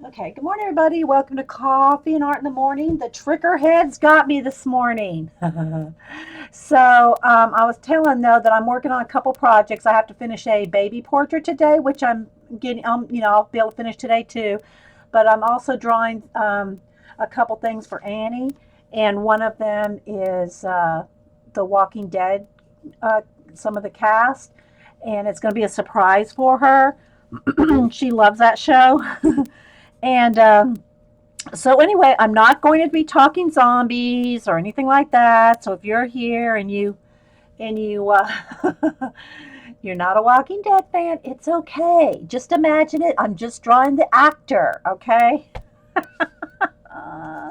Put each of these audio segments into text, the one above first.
Okay, good morning, everybody. Welcome to Coffee and Art in the Morning. The trickerheads got me this morning. I was telling though that I'm working on a couple projects. I have to finish a baby portrait today, which I'm getting. I'll be able to finish today too. But I'm also drawing a couple things for Annie, and one of them is The Walking Dead. Uh, some of the cast, and it's going to be a surprise for her. She loves that show. And so anyway, I'm not going to be talking zombies or anything like that. So if you're here and you you're not a Walking Dead fan, it's okay. Just imagine it. I'm just drawing the actor, okay? Uh,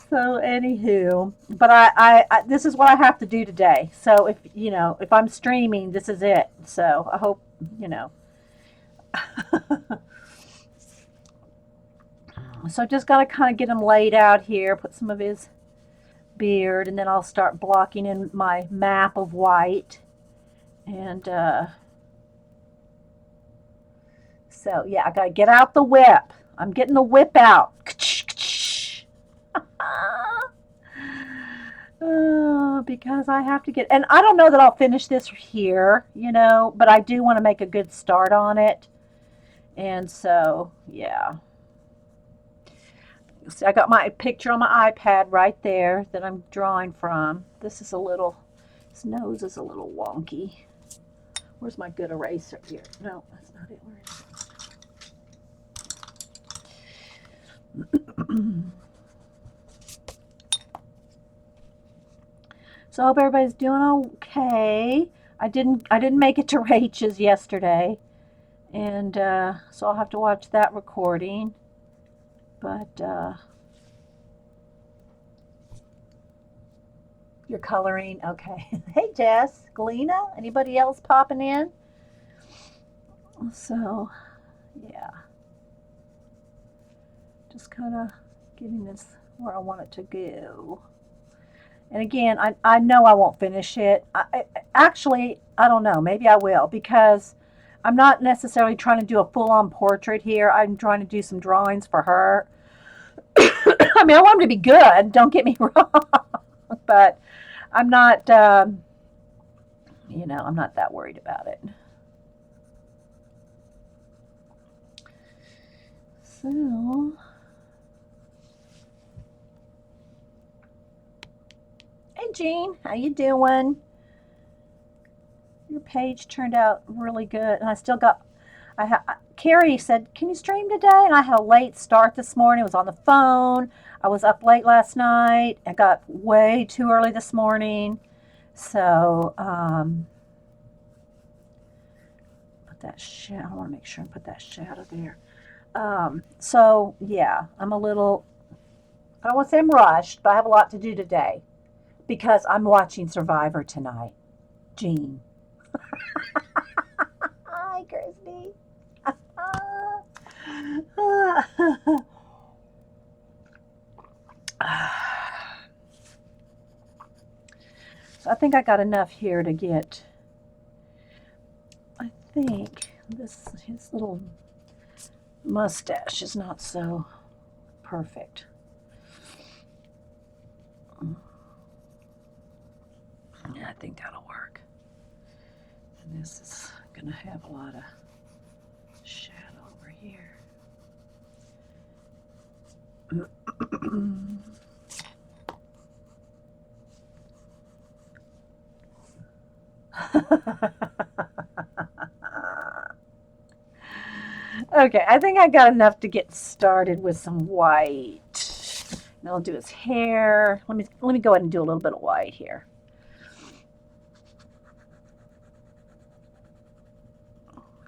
so anywho, but I this is what I have to do today. So if I'm streaming, this is it. So I hope you know. So just gotta kind of get him laid out here. Put some of his beard, and then I'll start blocking in my map of white. And so, yeah, I got to get out the whip. I'm getting the whip out. Because I have to get, and I don't know that I'll finish this here, but I do want to make a good start on it. And so, yeah. See, I got my picture on my iPad right there that I'm drawing from. His nose is a little wonky. Where's my good eraser here? No, that's not it. Where is it? So I hope everybody's doing okay. I didn't make it to Rachel's yesterday, and so I'll have to watch that recording. But you're coloring, okay? Hey Jess, Galena, anybody else popping in? So yeah, just kind of getting this where I want it to go. And again, I know I won't finish it. Actually, I don't know. Maybe I will because I'm not necessarily trying to do a full on portrait here. I'm trying to do some drawings for her. I mean, I want them to be good. Don't get me wrong, but I'm not. I'm not that worried about it. So, hey Jean, how you doing? Your page turned out really good, and I still got. Carrie said, "Can you stream today?" And I had a late start this morning. I was on the phone. I was up late last night. I got way too early this morning. So put that shadow. I want to make sure and put that shadow there. So yeah, I'm a little. I don't want to say I'm rushed, but I have a lot to do today because I'm watching Survivor tonight. Jean. Hi, Christy. So I think I got enough here to get. I think his little mustache is not so perfect. Yeah, I think that'll work. And this is gonna have a lot of shadow over here. Okay, I think I got enough to get started with some white. And I'll do his hair. Let me go ahead and do a little bit of white here.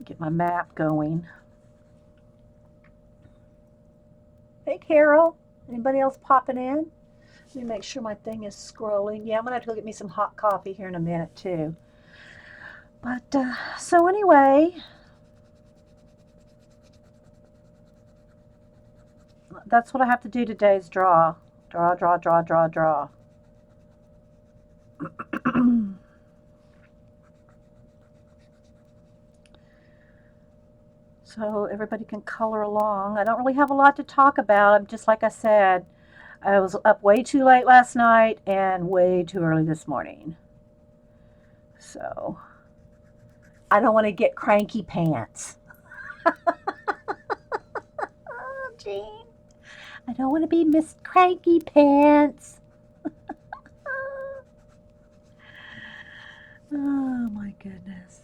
Get my map going. Hey Carol, anybody else popping in? Let me make sure my thing is scrolling. Yeah, I'm gonna have to go get me some hot coffee here in a minute too. But so anyway, that's what I have to do today is draw. Draw, draw, draw, draw, draw. so everybody can color along. I don't really have a lot to talk about. I'm just like I said, I was up way too late last night and way too early this morning. So I don't want to get cranky pants. Oh, Jean. I don't want to be Miss Cranky Pants. Oh my goodness.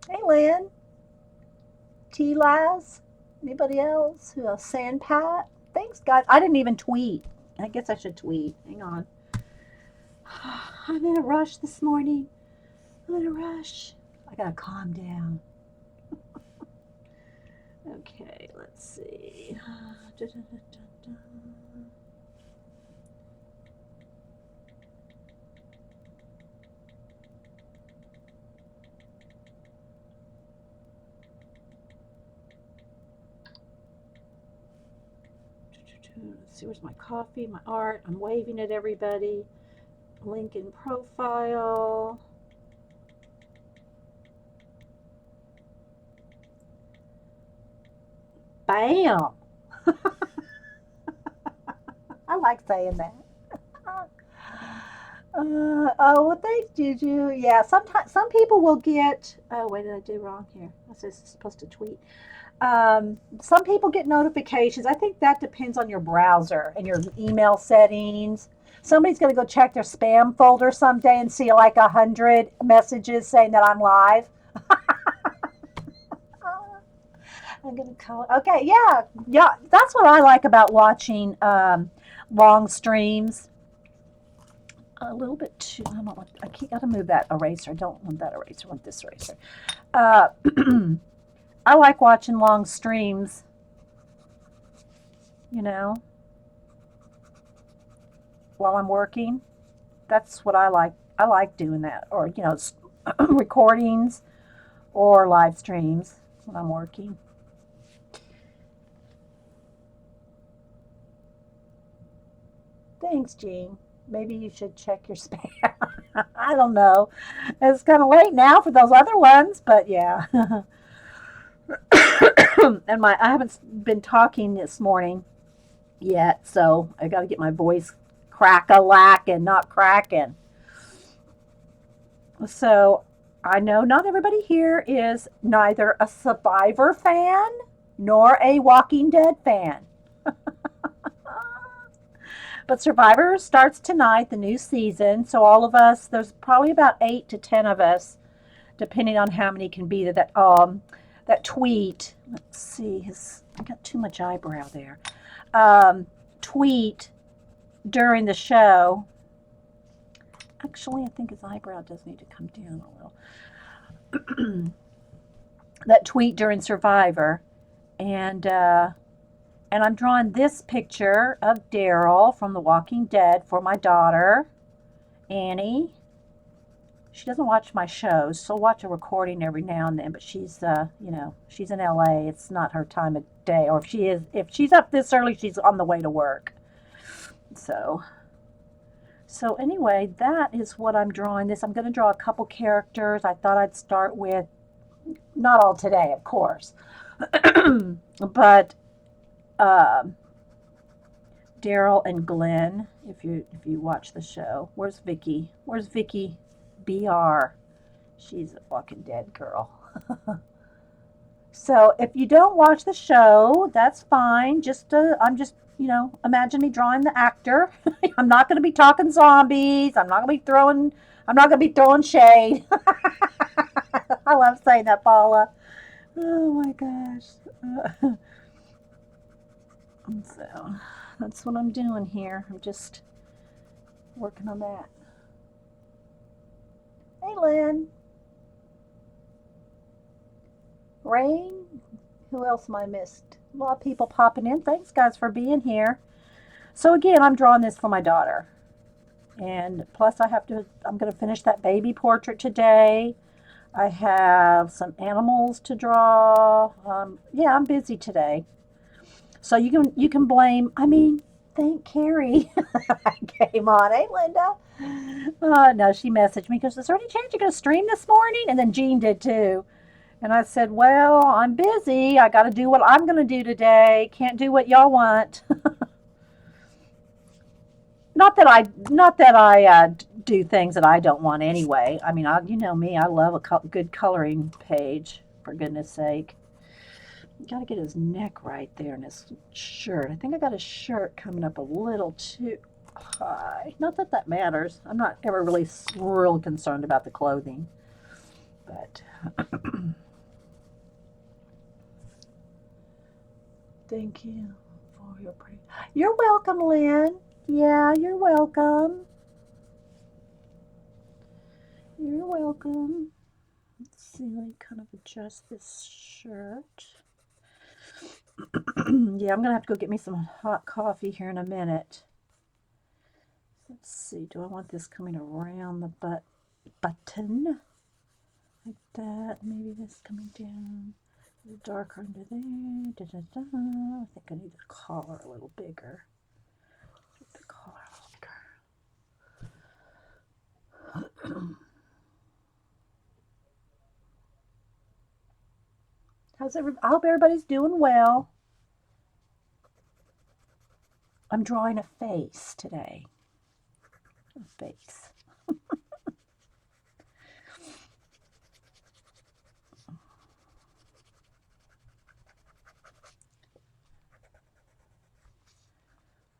Hey, Lynn. T-Laz. Anybody else? Who else? Sandpat. Thanks, guys. I didn't even tweet. I guess I should tweet. Hang on. I'm in a rush this morning. I'm in a rush. I gotta calm down. Okay, let's see. Let's see, where's my coffee, my art? I'm waving at everybody. Link in profile. Bam! I like saying that. Oh, well, thanks, Juju. Yeah, sometimes some people will get. Oh, what did I do wrong here? I was supposed to tweet. Some people get notifications. I think that depends on your browser and your email settings. Somebody's going to go check their spam folder someday and see like 100 messages saying that I'm live. I'm gonna call. Okay, yeah, yeah. That's what I like about watching long streams. A little bit too. I don't want. I keep got to move that eraser. I don't want that eraser. I want this eraser. Uh, I like watching long streams. You know, while I'm working. That's what I like. I like doing that, or recordings or live streams when I'm working. Thanks, Jean. Maybe you should check your spam. I don't know. It's kind of late now for those other ones, but yeah. And I haven't been talking this morning yet, so I got to get my voice crack-a-lack and not cracking. So I know not everybody here is neither a Survivor fan nor a Walking Dead fan. But Survivor starts tonight, the new season. So all of us, there's probably about 8 to 10 of us, depending on how many can be that tweet. Let's see, I got too much eyebrow there. Tweet during the show. Actually, I think his eyebrow does need to come down a little. That tweet during Survivor, and I'm drawing this picture of Daryl from The Walking Dead for my daughter, Annie. She doesn't watch my shows. She'll watch a recording every now and then, but she's in LA. It's not her time of day. Or if she's up this early, she's on the way to work. So anyway, that is what I'm drawing this. I'm going to draw a couple characters. I thought I'd start with, not all today, of course, but Daryl and Glenn, if you watch the show. Where's Vicky? Where's Vicky BR? She's a Walking Dead girl. So if you don't watch the show, that's fine. I'm just imagine me drawing the actor. I'm not going to be talking zombies. I'm not going to be throwing shade. I love saying that, Paula. Oh my gosh. So that's what I'm doing here. I'm just working on that. Hey, Lynn. Rain. Who else am I missed? A lot of people popping in. Thanks, guys, for being here. So again, I'm drawing this for my daughter. And plus I'm going to finish that baby portrait today. I have some animals to draw. Yeah, I'm busy today. So you can blame. I mean, thank Carrie. I came on. Hey, Linda. No, she messaged me because is there any chance you're going to stream this morning? And then Jean did too. And I said, well, I'm busy. I got to do what I'm going to do today. Can't do what y'all want. Not that I do things that I don't want anyway. I mean, you know me. I love a good coloring page. For goodness sake, got to get his neck right there in his shirt. I think I got his shirt coming up a little too high. Not that that matters. I'm not ever really real concerned about the clothing, but thank you for your praise. You're welcome, Lynn. Yeah, you're welcome. You're welcome. Let's see, let me kind of adjust this shirt. Yeah, I'm gonna have to go get me some hot coffee here in a minute. Let's see, do I want this coming around the button like that? Maybe this coming down a little darker under there. Da, da, da. I think I need the collar a little bigger. Get the collar a little bigger. I hope everybody's doing well. I'm drawing a face today. A face.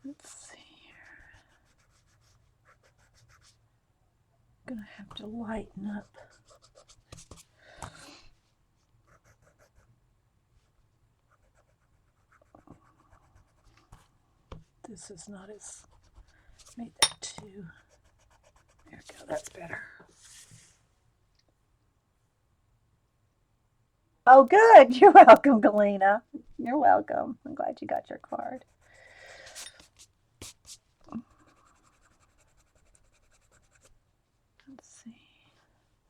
Let's see here. I'm gonna have to lighten up. This is not as, made that too. There we go, that's better. Oh, good. You're welcome, Galena. You're welcome. I'm glad you got your card. Let's see.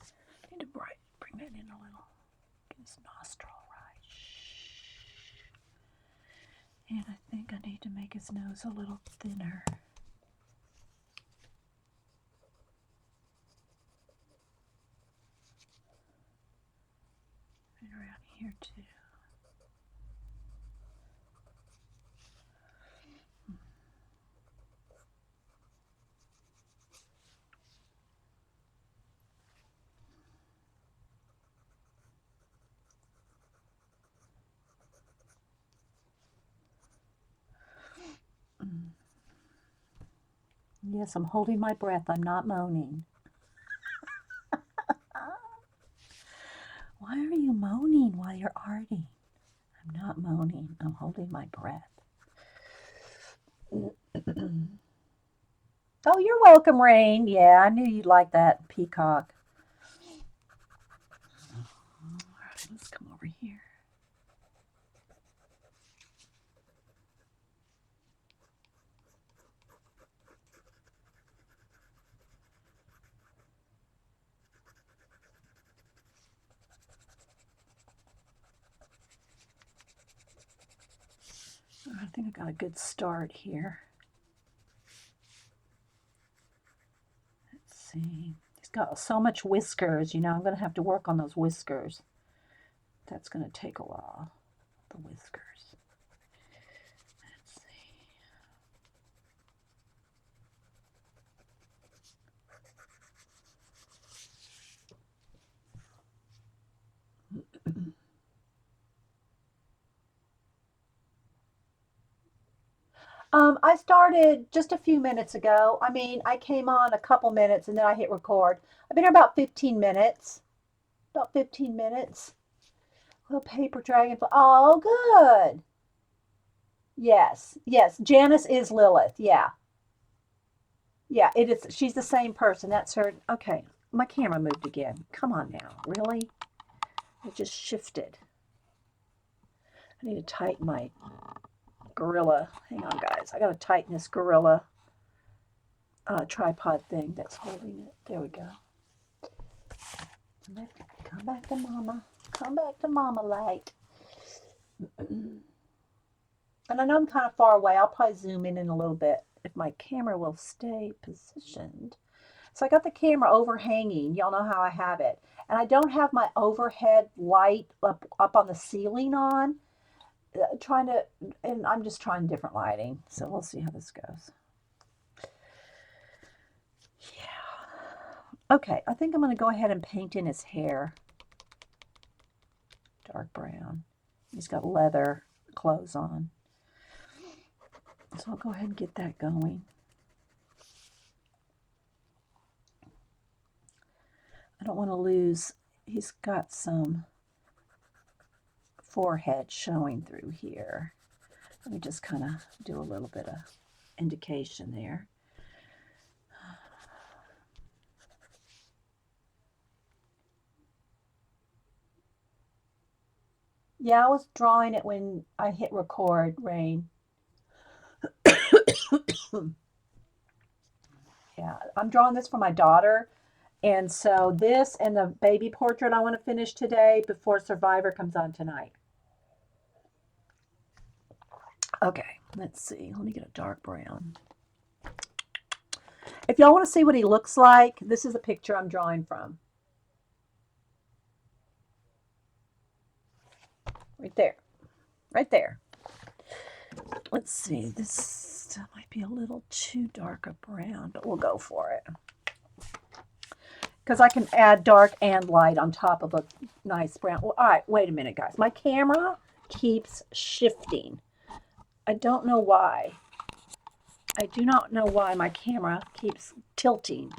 I need to bring that in a little. Get his nostril right. And I think I need to make his nose a little thinner. And around here too. Yes, I'm holding my breath. I'm not moaning. Why are you moaning while you're arting? I'm not moaning. I'm holding my breath. Oh, you're welcome, Rain. Yeah, I knew you'd like that peacock. All right, let's come over here. I think I got a good start here. Let's see. He's got so much whiskers, you know, I'm going to have to work on those whiskers. That's going to take a while, the whiskers. Let's see. I started just a few minutes ago. I mean, I came on a couple minutes and then I hit record. I've been here about 15 minutes. About 15 minutes. Little paper dragon. Oh, good. Yes, yes. Janice is Lilith. Yeah, yeah. It is. She's the same person. That's her. Okay, my camera moved again. Come on now. Really? It just shifted. I need to tighten my gorilla. Hang on, guys. I got to tighten this gorilla tripod thing that's holding it. There we go. Come back to mama. Come back to mama light. And I know I'm kind of far away. I'll probably zoom in a little bit if my camera will stay positioned. So I got the camera overhanging. Y'all know how I have it. And I don't have my overhead light up on the ceiling on. And I'm just trying different lighting. So we'll see how this goes. Yeah. Okay, I think I'm going to go ahead and paint in his hair. Dark brown. He's got leather clothes on. So I'll go ahead and get that going. I don't want to lose, he's got some forehead showing through here. Let me just kind of do a little bit of indication there. Yeah, I was drawing it when I hit record, Rain. Yeah, I'm drawing this for my daughter. And so this and the baby portrait I want to finish today before Survivor comes on tonight. Okay, let's see. Let me get a dark brown. If y'all want to see what he looks like, this is a picture I'm drawing from. Right there. Right there. Let's see. This might be a little too dark a brown, but we'll go for it. Because I can add dark and light on top of a nice brown. Well, all right, wait a minute, guys. My camera keeps shifting. I don't know why. I do not know why my camera keeps tilting.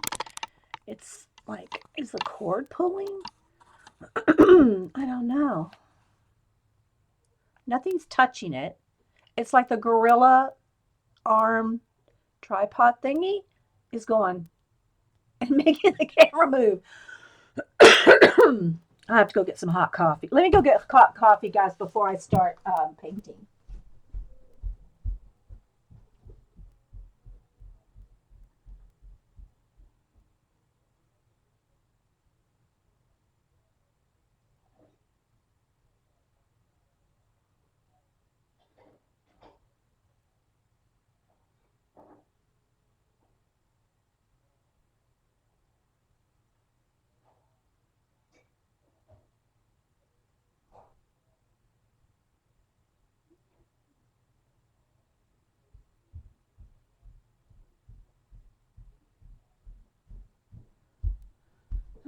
It's like, is the cord pulling? I don't know. Nothing's touching it. It's like the gorilla arm tripod thingy is going and making the camera move. I have to go get some hot coffee. Let me go get hot coffee, guys, before I start painting.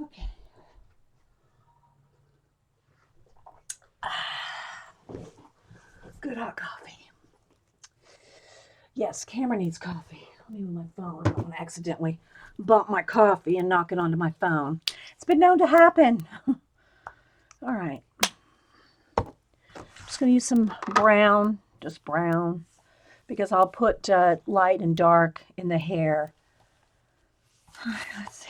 Okay. Good hot coffee. Yes, camera needs coffee. Let me move my phone. I don't want to accidentally bump my coffee and knock it onto my phone. It's been known to happen. All right. I'm just going to use some brown, just brown, because I'll put light and dark in the hair. All right, let's see.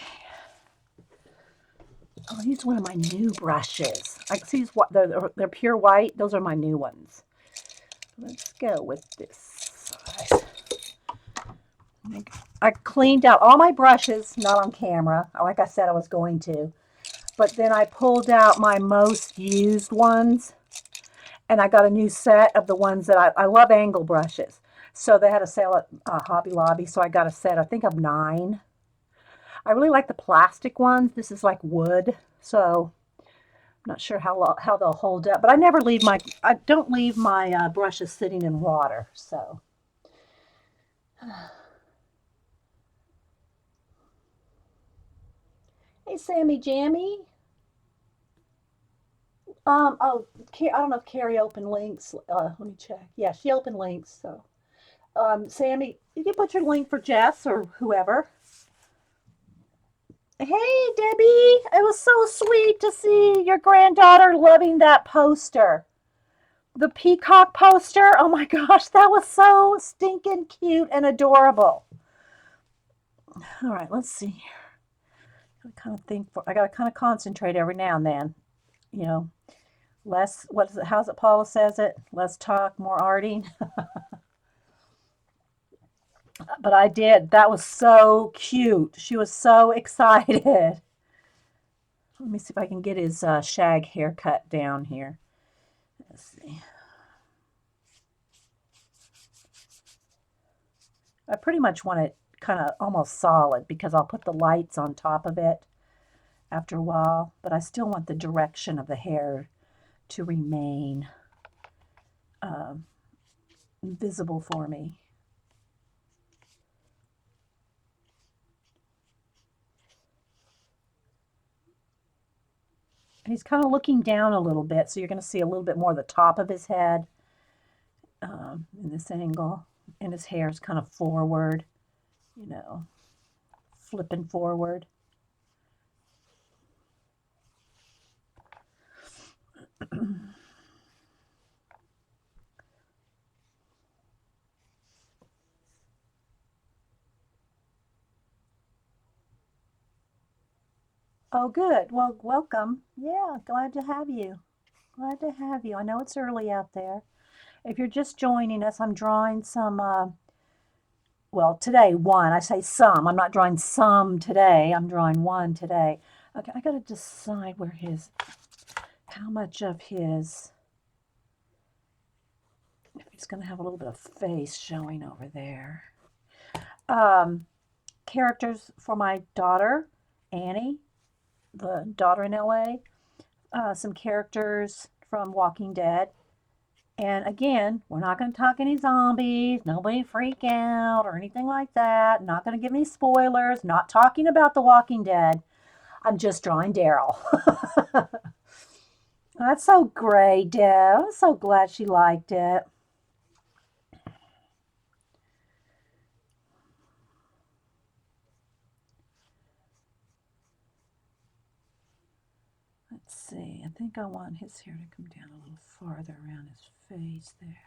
I'll use one of my new brushes. I see they're pure white. Those are my new ones. Let's go with this side. I cleaned out all my brushes, not on camera, like I said I was going to. But then I pulled out my most used ones. And I got a new set of the ones that I love angle brushes. So they had a sale at Hobby Lobby. So I got a set, I think, of 9. I really like the plastic ones. This is like wood. So I'm not sure how they'll hold up. But I don't leave my brushes sitting in water. So. Hey, Sammy Jammy. I don't know if Carrie opened links. Let me check. Yeah, she opened links. So, Sammy, you can put your link for Jess or whoever. Hey, Debbie. It was so sweet to see your granddaughter loving that poster. The peacock poster. Oh my gosh, that was so stinking cute and adorable. All right, let's see. I gotta kind of concentrate every now and then. You know, less, how's it Paula says it? Less talk, more arting. But I did. That was so cute. She was so excited. Let me see if I can get his shag haircut down here. Let's see. I pretty much want it kind of almost solid because I'll put the lights on top of it after a while, but I still want the direction of the hair to remain visible for me. And he's kind of looking down a little bit, so you're going to see a little bit more of the top of his head in this angle. And his hair is kind of forward, you know, flipping forward. Oh, good. Well, welcome. Yeah, glad to have you. Glad to have you. I know it's early out there. If you're just joining us, I'm drawing some, well, today, one. I say some. I'm not drawing some today. I'm drawing one today. Okay, I got to decide where how much of his, if he's going to have a little bit of face showing over there. Characters for my daughter, Annie, the daughter in LA. Some characters from Walking Dead. And again, we're not going to talk any zombies, nobody freak out or anything like that. Not going to give any spoilers, not talking about The Walking Dead. I'm just drawing Daryl. That's so great, Deb. I'm so glad she liked it. Let's see. I think I want his hair to come down a little farther around his face there.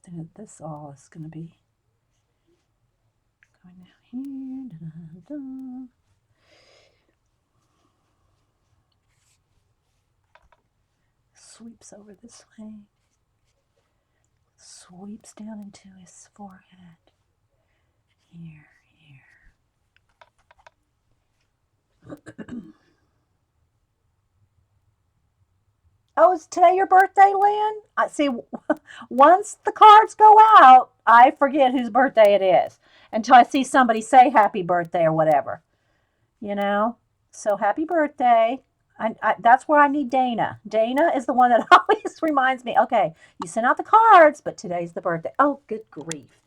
Then this all is going to be going down here. Da, da, da. Sweeps over this way. Sweeps down into his forehead. Here. Oh, is today your birthday, Lynn? I see. Once the cards go out, I forget whose birthday it is until I see somebody say happy birthday or whatever. You know. So happy birthday. That's where I need Dana. Dana is the one that always reminds me. Okay, you sent out the cards, but today's the birthday. Oh, good grief!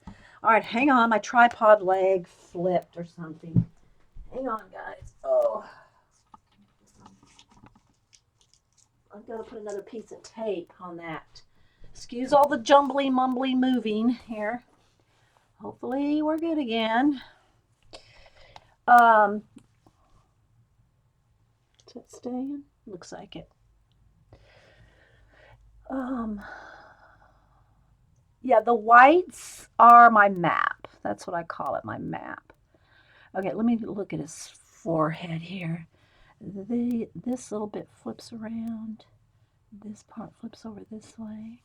All right, hang on. My tripod leg flipped or something. Hang on, guys. Oh. I've got to put another piece of tape on that. Excuse all the jumbly mumbly moving here. Hopefully we're good again. Is it staying? Looks like it. Yeah, the whites are my map. That's what I call it, my map. Okay, let me look at his forehead here. This little bit flips around. This part flips over this way.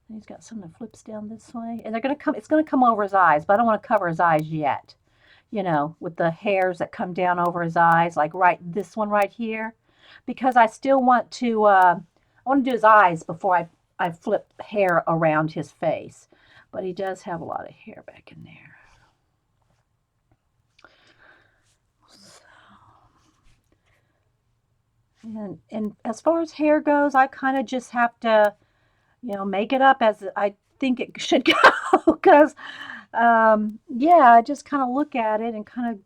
And he's got some that flips down this way. And it's gonna come over his eyes, but I don't want to cover his eyes yet. You know, with the hairs that come down over his eyes, like this one right here. Because I still want to I want to do his eyes before I flip hair around his face. But he does have a lot of hair back in there. And as far as hair goes, I kind of just have to, make it up as I think it should go. Because, yeah, I just kind of look at it and kind of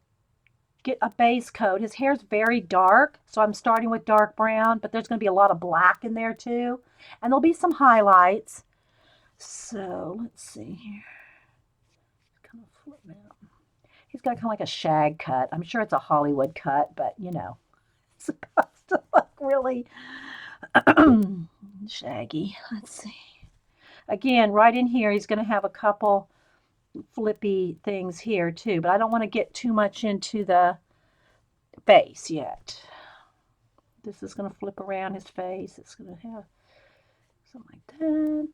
get a base coat. His hair's very dark, so I'm starting with dark brown, but there's going to be a lot of black in there too. And there'll be some highlights. So let's see here. Kind of flip out. He's got kind of like a shag cut. I'm sure it's a Hollywood cut, but it's supposed to look really shaggy. Let's see. Again, right in here, he's going to have a couple flippy things here too, but I don't want to get too much into the face yet. This is going to flip around his face. It's going to have something like that.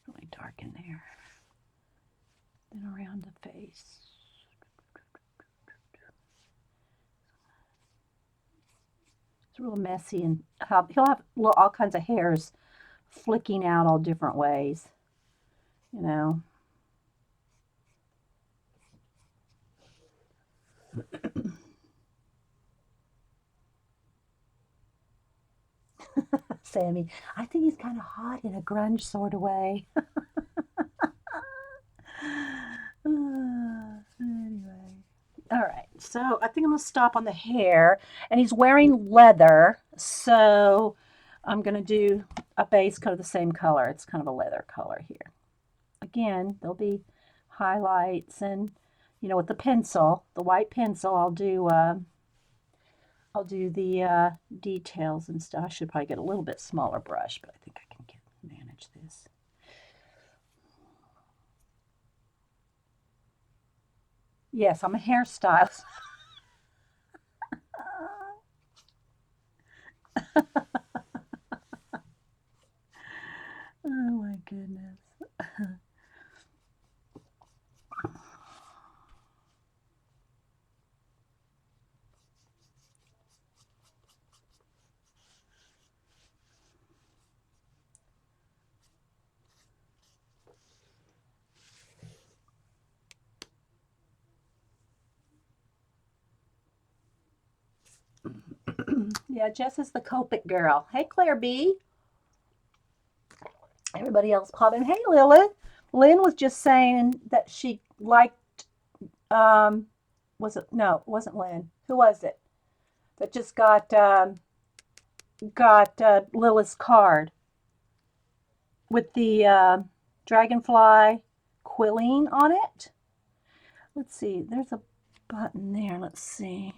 Really dark in there. and around the face. It's real messy, and he'll have all kinds of hairs flicking out all different ways, you know. Sammy, I think he's kind of hot in a grunge sort of way. Anyway. All right, so I think I'm going to stop on the hair. And he's wearing leather, so I'm going to do a base coat of the same color. It's kind of a leather color here. Again, there'll be highlights and, you know, with the pencil, the white pencil, I'll do the details and stuff. I should probably get a little bit smaller brush, but I think I can manage this. Yes, I'm a hairstylist. Oh my goodness. Yeah, Jess is the Copic girl. Hey, Claire B. Everybody else popping. Hey, Lilith. Lynn was just saying that she liked, was it, no, it wasn't Lynn. Who was it that just got Lilith's card with the dragonfly quilling on it? Let's see. There's a button there. Let's see.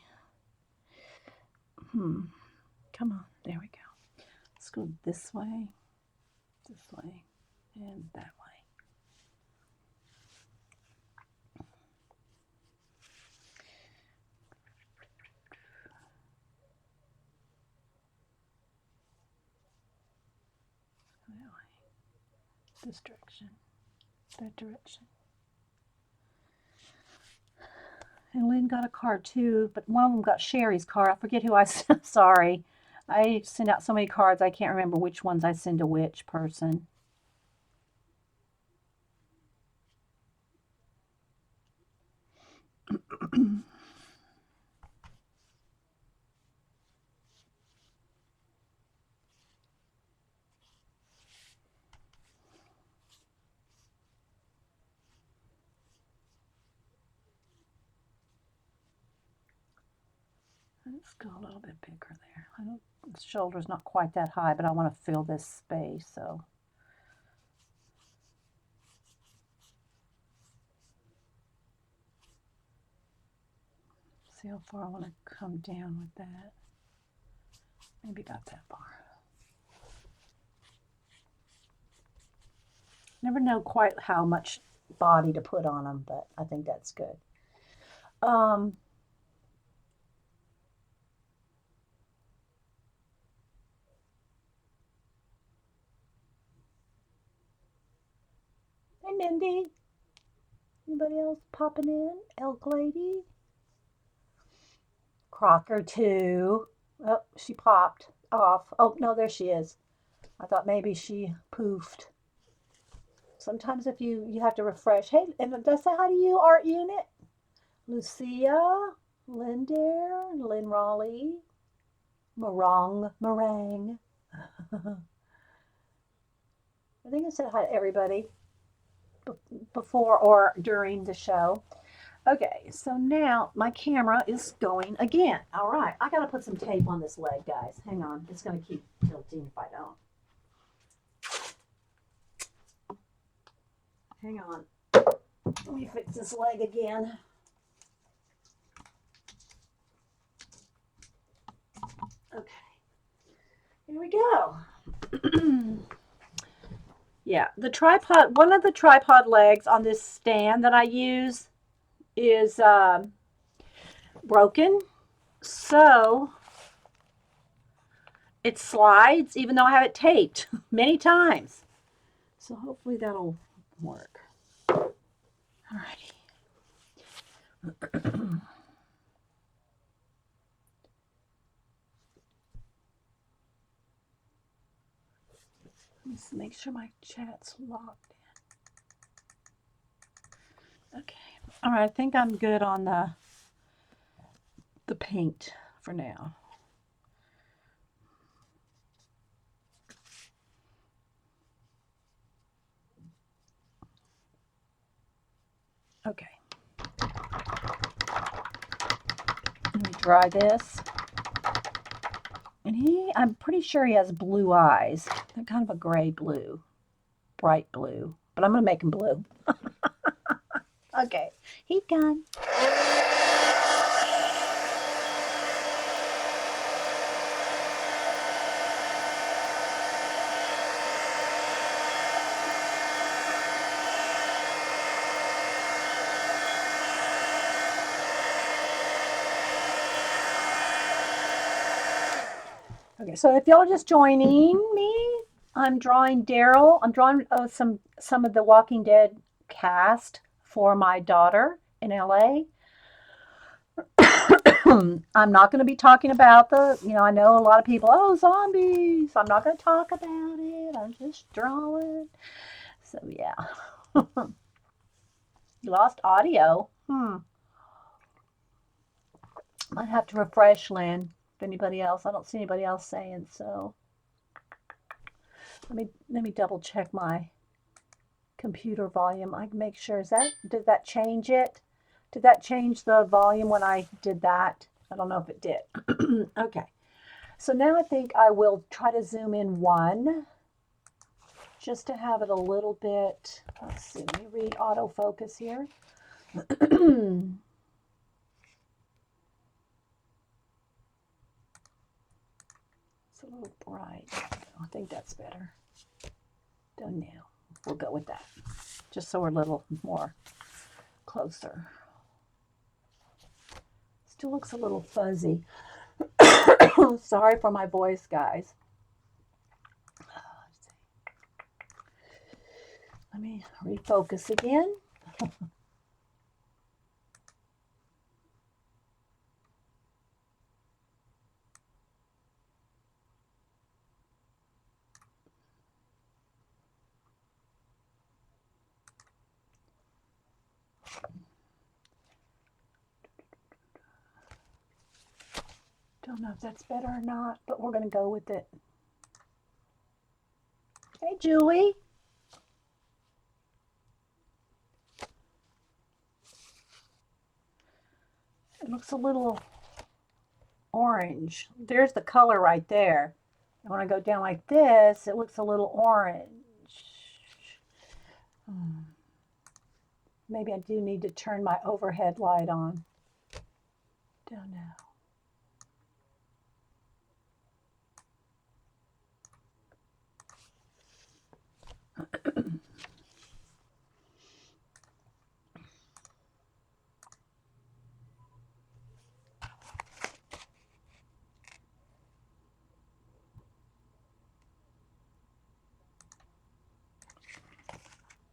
Come on. There we go. Let's go this way, and that way. This direction, that direction. And Lynn got a card too, but one of them got Sherry's card. I forget who I sent. Sorry. I send out so many cards, I can't remember which ones I send to which person. Let's go a little bit bigger there. The shoulder's not quite that high, but I want to fill this space, so. See how far I want to come down with that. Maybe not that far. Never know quite how much body to put on them, but I think that's good. Hey, Mindy. Anybody else popping in? Elk Lady? Crocker too. Oh, she popped off. Oh, no, there she is. I thought maybe she poofed. Sometimes if you have to refresh. Hey, and did I say hi to you, Art Unit? Lucia, Lynn Dare, Lynn Raleigh, Meringue. I think I said hi to everybody before or during the show. Okay, so now my camera is going again. All right, I got to put some tape on this leg, guys. Hang on. It's going to keep tilting if I don't. Hang on. Let me fix this leg again. Okay. Here we go. Yeah, the tripod, one of the tripod legs on this stand that I use is broken. So it slides even though I have it taped many times. So hopefully that'll work. Alrighty. Let's make sure my chat's logged in. Okay. All right, I think I'm good on the paint for now. Okay. Let me dry this. And I'm pretty sure he has blue eyes. They're kind of a gray blue, bright blue, but I'm going to make him blue. Okay, heat gun. Okay, so if y'all are just joining me, I'm drawing Daryl. I'm drawing some of the Walking Dead cast for my daughter in LA. I'm not going to be talking about I know a lot of people, oh, zombies. I'm not going to talk about it. I'm just drawing. So, yeah. You lost audio. Might have to refresh, Lynn. If anybody else, I don't see anybody else saying so. Let me double check my computer volume. I can make sure. Did that change it? Did that change the volume when I did that? I don't know if it did. Okay. So now I think I will try to zoom in one just to have it a little bit. Let's see. Let me read autofocus here. It's a little bright. I think that's better. Done now. We'll go with that. Just so we're a little more closer. Still looks a little fuzzy. Sorry for my voice, guys. Let me refocus again. Don't know if that's better or not, but we're going to go with it. Hey, Julie. It looks a little orange. There's the color right there. And when I go down like this, it looks a little orange. Maybe I do need to turn my overhead light on. Don't know.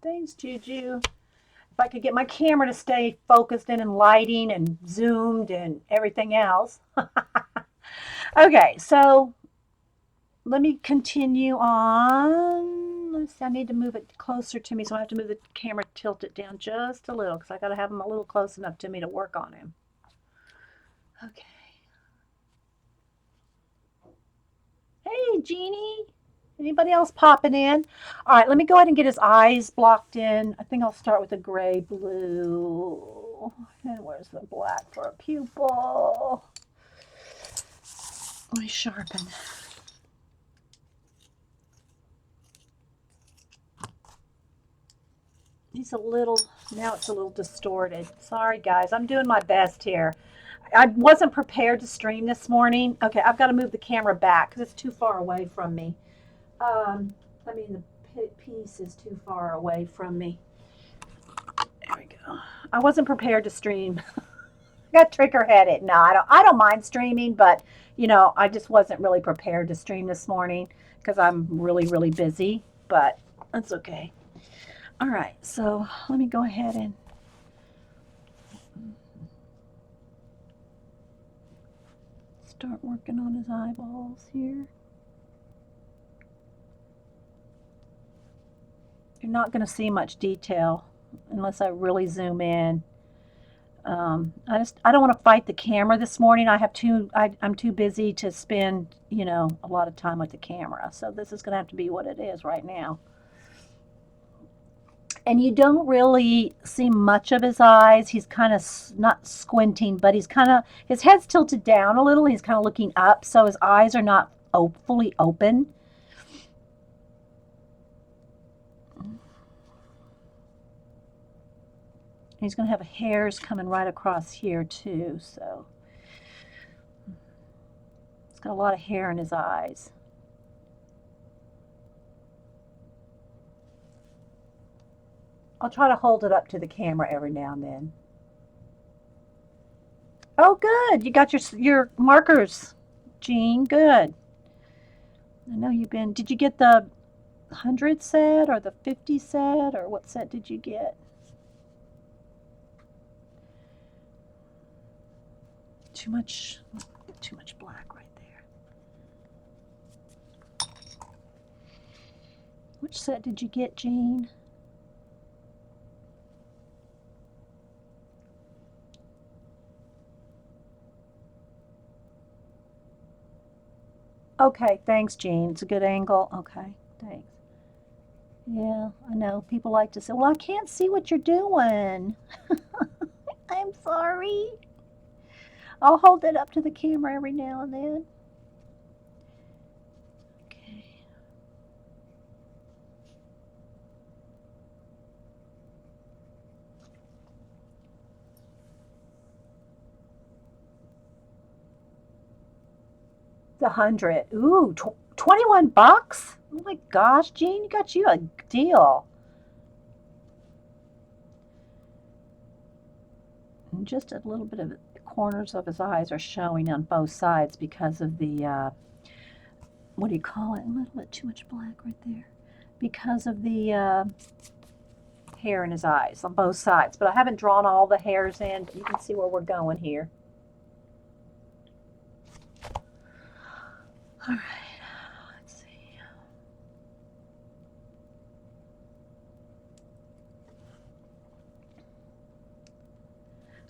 Thanks, Juju. If I could get my camera to stay focused in and lighting and zoomed and everything else. Okay, so let me continue on. Let's see, I need to move it closer to me, so I have to move the camera, tilt it down just a little, because I got to have him a little close enough to me to work on him. Okay. Hey, Jeannie. Anybody else popping in? All right, let me go ahead and get his eyes blocked in. I think I'll start with a gray blue. And where's the black for a pupil? Let me sharpen. He's now it's a little distorted. Sorry, guys. I'm doing my best here. I wasn't prepared to stream this morning. Okay, I've got to move the camera back because it's too far away from me. The piece is too far away from me. There we go. I wasn't prepared to stream. I got trigger-headed. No, I don't mind streaming, but I just wasn't really prepared to stream this morning because I'm really, really busy. But that's okay. All right, so let me go ahead and start working on his eyeballs here. You're not going to see much detail unless I really zoom in. I don't want to fight the camera this morning. I'm too busy to spend, a lot of time with the camera. So this is going to have to be what it is right now. And you don't really see much of his eyes. He's kind of not squinting, but his head's tilted down a little. He's kind of looking up, so his eyes are not fully open. He's going to have hairs coming right across here too, so he's got a lot of hair in his eyes. I'll try to hold it up to the camera every now and then. Oh, good. You got your markers, Jean. Good. I know did you get the 100 set or the 50 set, or what set did you get? Too much black right there. Which set did you get, Jean? Okay, thanks, Jean. It's a good angle. Okay, thanks. Yeah, I know. People like to say, well, I can't see what you're doing. I'm sorry. I'll hold it up to the camera every now and then. Okay. The 100. Ooh, $21? Oh my gosh, Jean, got you a deal. And just a little bit of the corners of his eyes are showing on both sides because of the, what do you call it? A little bit too much black right there. Because of the hair in his eyes on both sides. But I haven't drawn all the hairs in, but you can see where we're going here. All right, let's see.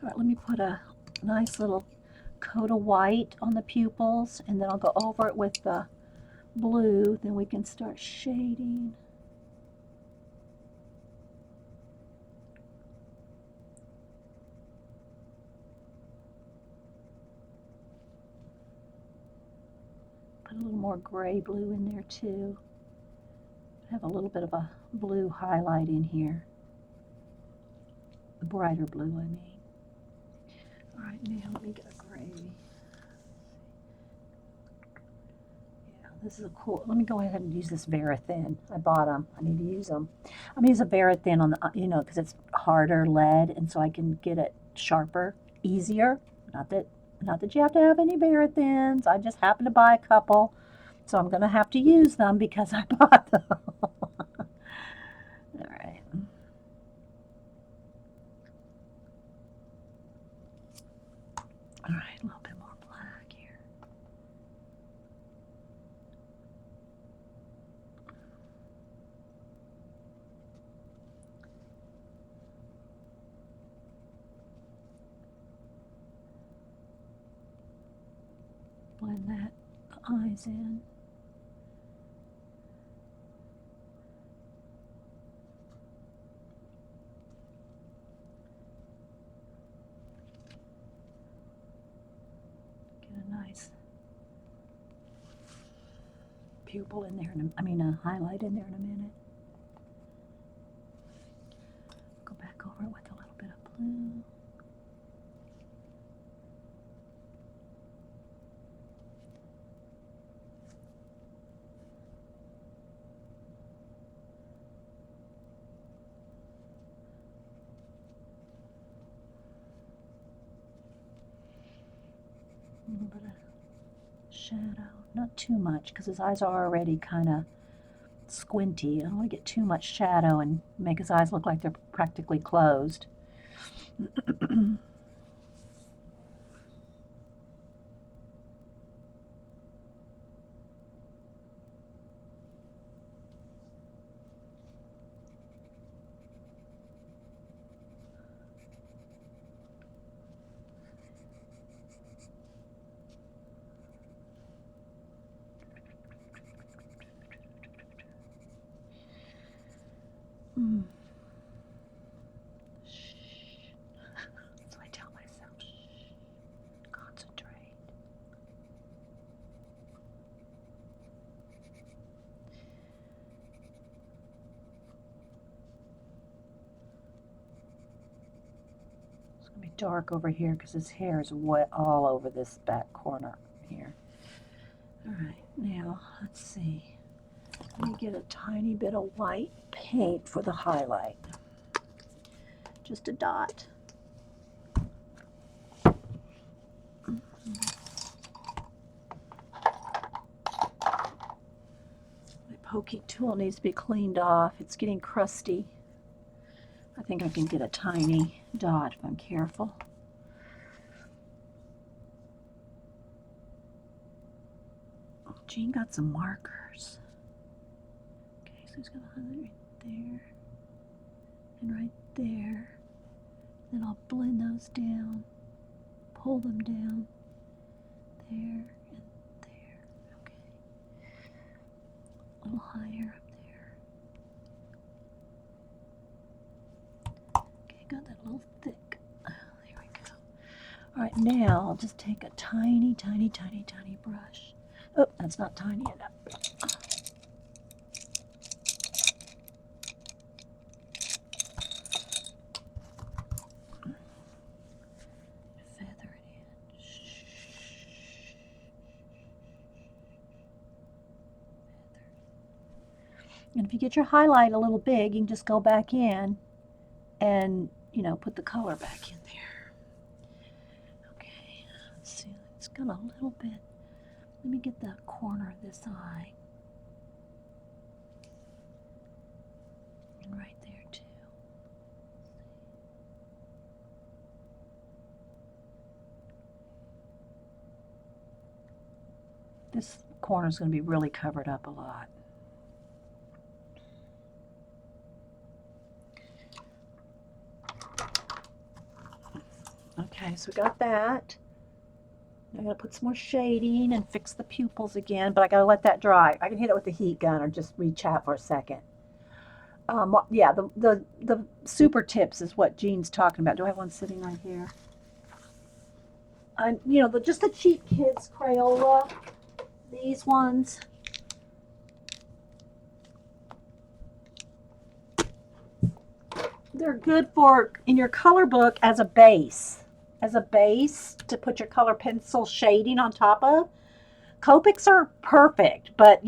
All right, let me put a nice little coat of white on the pupils, and then I'll go over it with the blue. Then we can start shading. Put a little more gray blue in there too. Have a little bit of a blue highlight in here. A brighter blue, I mean. All right, now let me get a gray. Yeah, this is a cool. Let me go ahead and use this Verithin. I bought them. I need to use them. I'm gonna use a Verithin on the, because it's harder lead, and so I can get it sharper, easier. Not that you have to have any Verithins. I just happen to buy a couple, so I'm gonna have to use them because I bought them. All right. All right, a little bit more black here. Blend that eyes in. Nice pupil in there, a highlight in there in a minute. Go back over it with a little bit of blue. A little bit of shadow, not too much, because his eyes are already kind of squinty. I don't want to get too much shadow and make his eyes look like they're practically closed. Let me dark over here because his hair is wet all over this back corner here. All right, now let's see. Let me get a tiny bit of white paint for the highlight. Just a dot. My poking tool needs to be cleaned off. It's getting crusty. I think I can get a tiny dot if I'm careful. Jean got some markers. Okay, so he's going to highlight right there and right there. Then I'll blend those down, pull them down, there and there. Okay. A little higher up there. Okay, got that a little thick. Oh, there we go. All right, now I'll just take a tiny, tiny, tiny, tiny brush. Oh, that's not tiny enough. Feather it in. And if you get your highlight a little big, you can just go back in and, you know, put the color back in there. Okay, let's see, it's got a little bit. Let me get the corner of this eye. And right there too. This corner is going to be really covered up a lot. Okay, so we got that. I gotta put some more shading and fix the pupils again, but I gotta let that dry. I can hit it with the heat gun or just reach out for a second. Yeah, the super tips is what Jean's talking about. Do I have one sitting right here? You know, just the cheap kids Crayola. These ones. They're good for in your color book as a base. As a base to put your color pencil shading on top of. Copics are perfect, but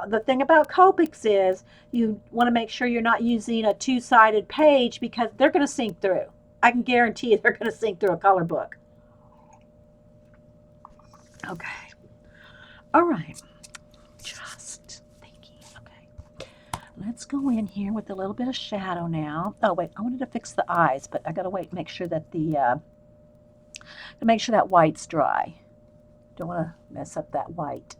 the thing about Copics is you want to make sure you're not using a two-sided page because they're going to sink through. I can guarantee you they're going to sink through a color book. Okay. All right. Just thinking. Okay. Let's go in here with a little bit of shadow now. Oh, wait. I wanted to fix the eyes, but I got to wait and make sure that that white's dry. Don't want to mess up that white.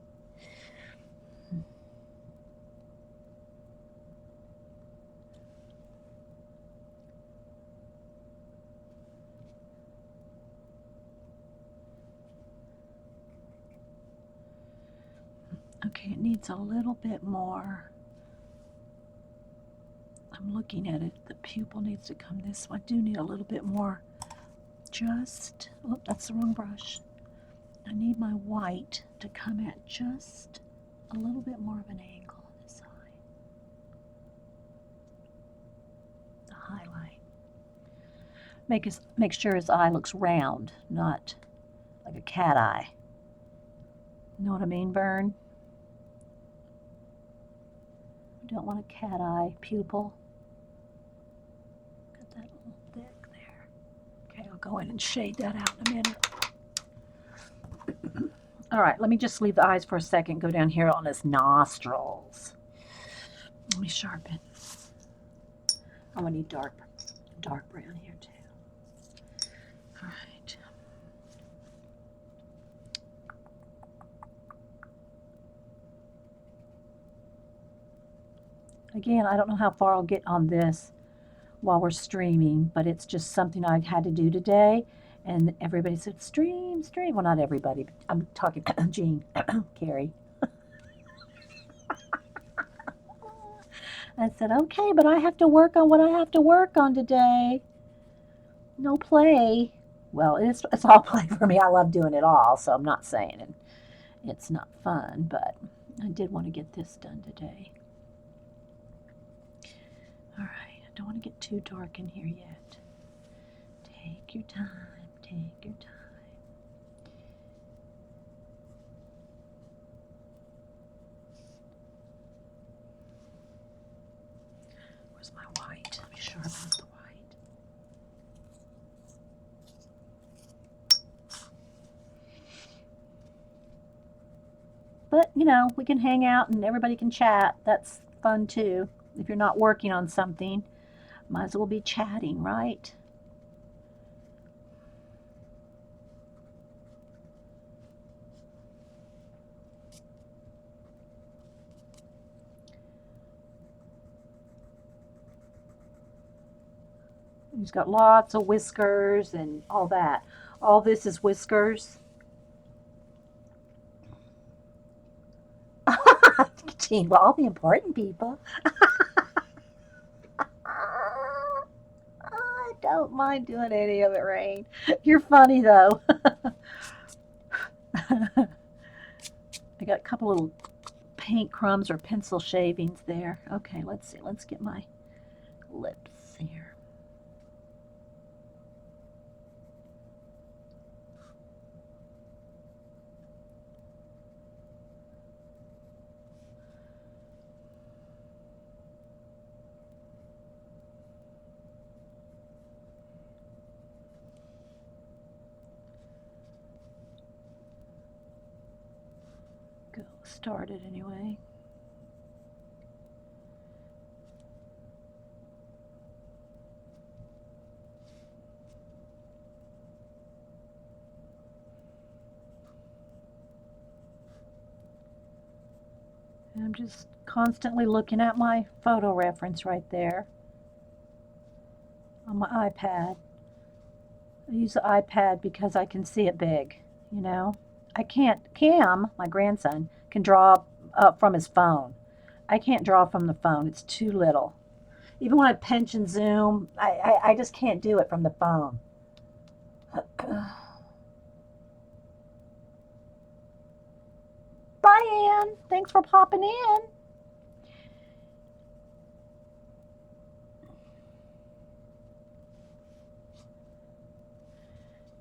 Okay, it needs a little bit more. I'm looking at it. The pupil needs to come this way. I do need a little bit more. Just, oh, that's the wrong brush. I need my white to come at just a little bit more of an angle on this eye. The highlight. Make sure his eye looks round, not like a cat eye. You know what I mean, Vern? You don't want a cat eye pupil. Got that a little thick there. Okay, I'll go in and shade that out in a minute. All right, let me just leave the eyes for a second, go down here on his nostrils. Let me sharpen. I'm gonna need dark brown here too. All right. Again, I don't know how far I'll get on this while we're streaming, but it's just something I had to do today. And everybody said, stream, stream. Well, not everybody. I'm talking Jean, Carrie. I said, okay, but I have to work on what I have to work on today. No play. Well, it's all play for me. I love doing it all, so I'm not saying it's not fun, but I did want to get this done today. All right, I don't want to get too dark in here yet. Take your time. Take your time. Where's my white? Be sure I have the white. But, you know, we can hang out and everybody can chat. That's fun too. If you're not working on something, might as well be chatting, right? He's got lots of whiskers and all that. All this is whiskers. Gene, well, all the important people. I don't mind doing any of it, Rain. You're funny though. I got a couple little paint crumbs or pencil shavings there. Okay, let's see. Let's get my lips here. Go started anyway. And I'm just constantly looking at my photo reference right there on my iPad. I use the iPad because I can see it big, you know. I can't, Cam, my grandson, can draw up from his phone. I can't draw from the phone, it's too little. Even when I pinch and zoom, I just can't do it from the phone. Bye, Ann. Thanks for popping in.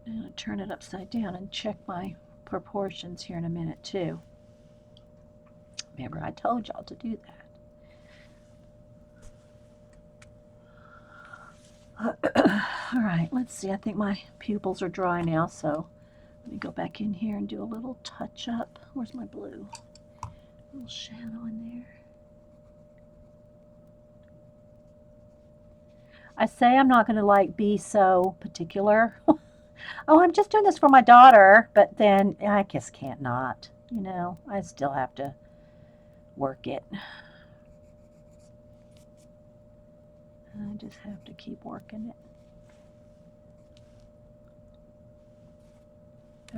I'm going to turn it upside down and check my proportions here in a minute, too. Remember, I told y'all to do that. All right, let's see. I think my pupils are dry now, so let me go back in here and do a little touch up. Where's my blue? A little shadow in there. I say I'm not going to be so particular. Oh, I'm just doing this for my daughter, but then I just can't not. You know, I still have to work it. I just have to keep working it.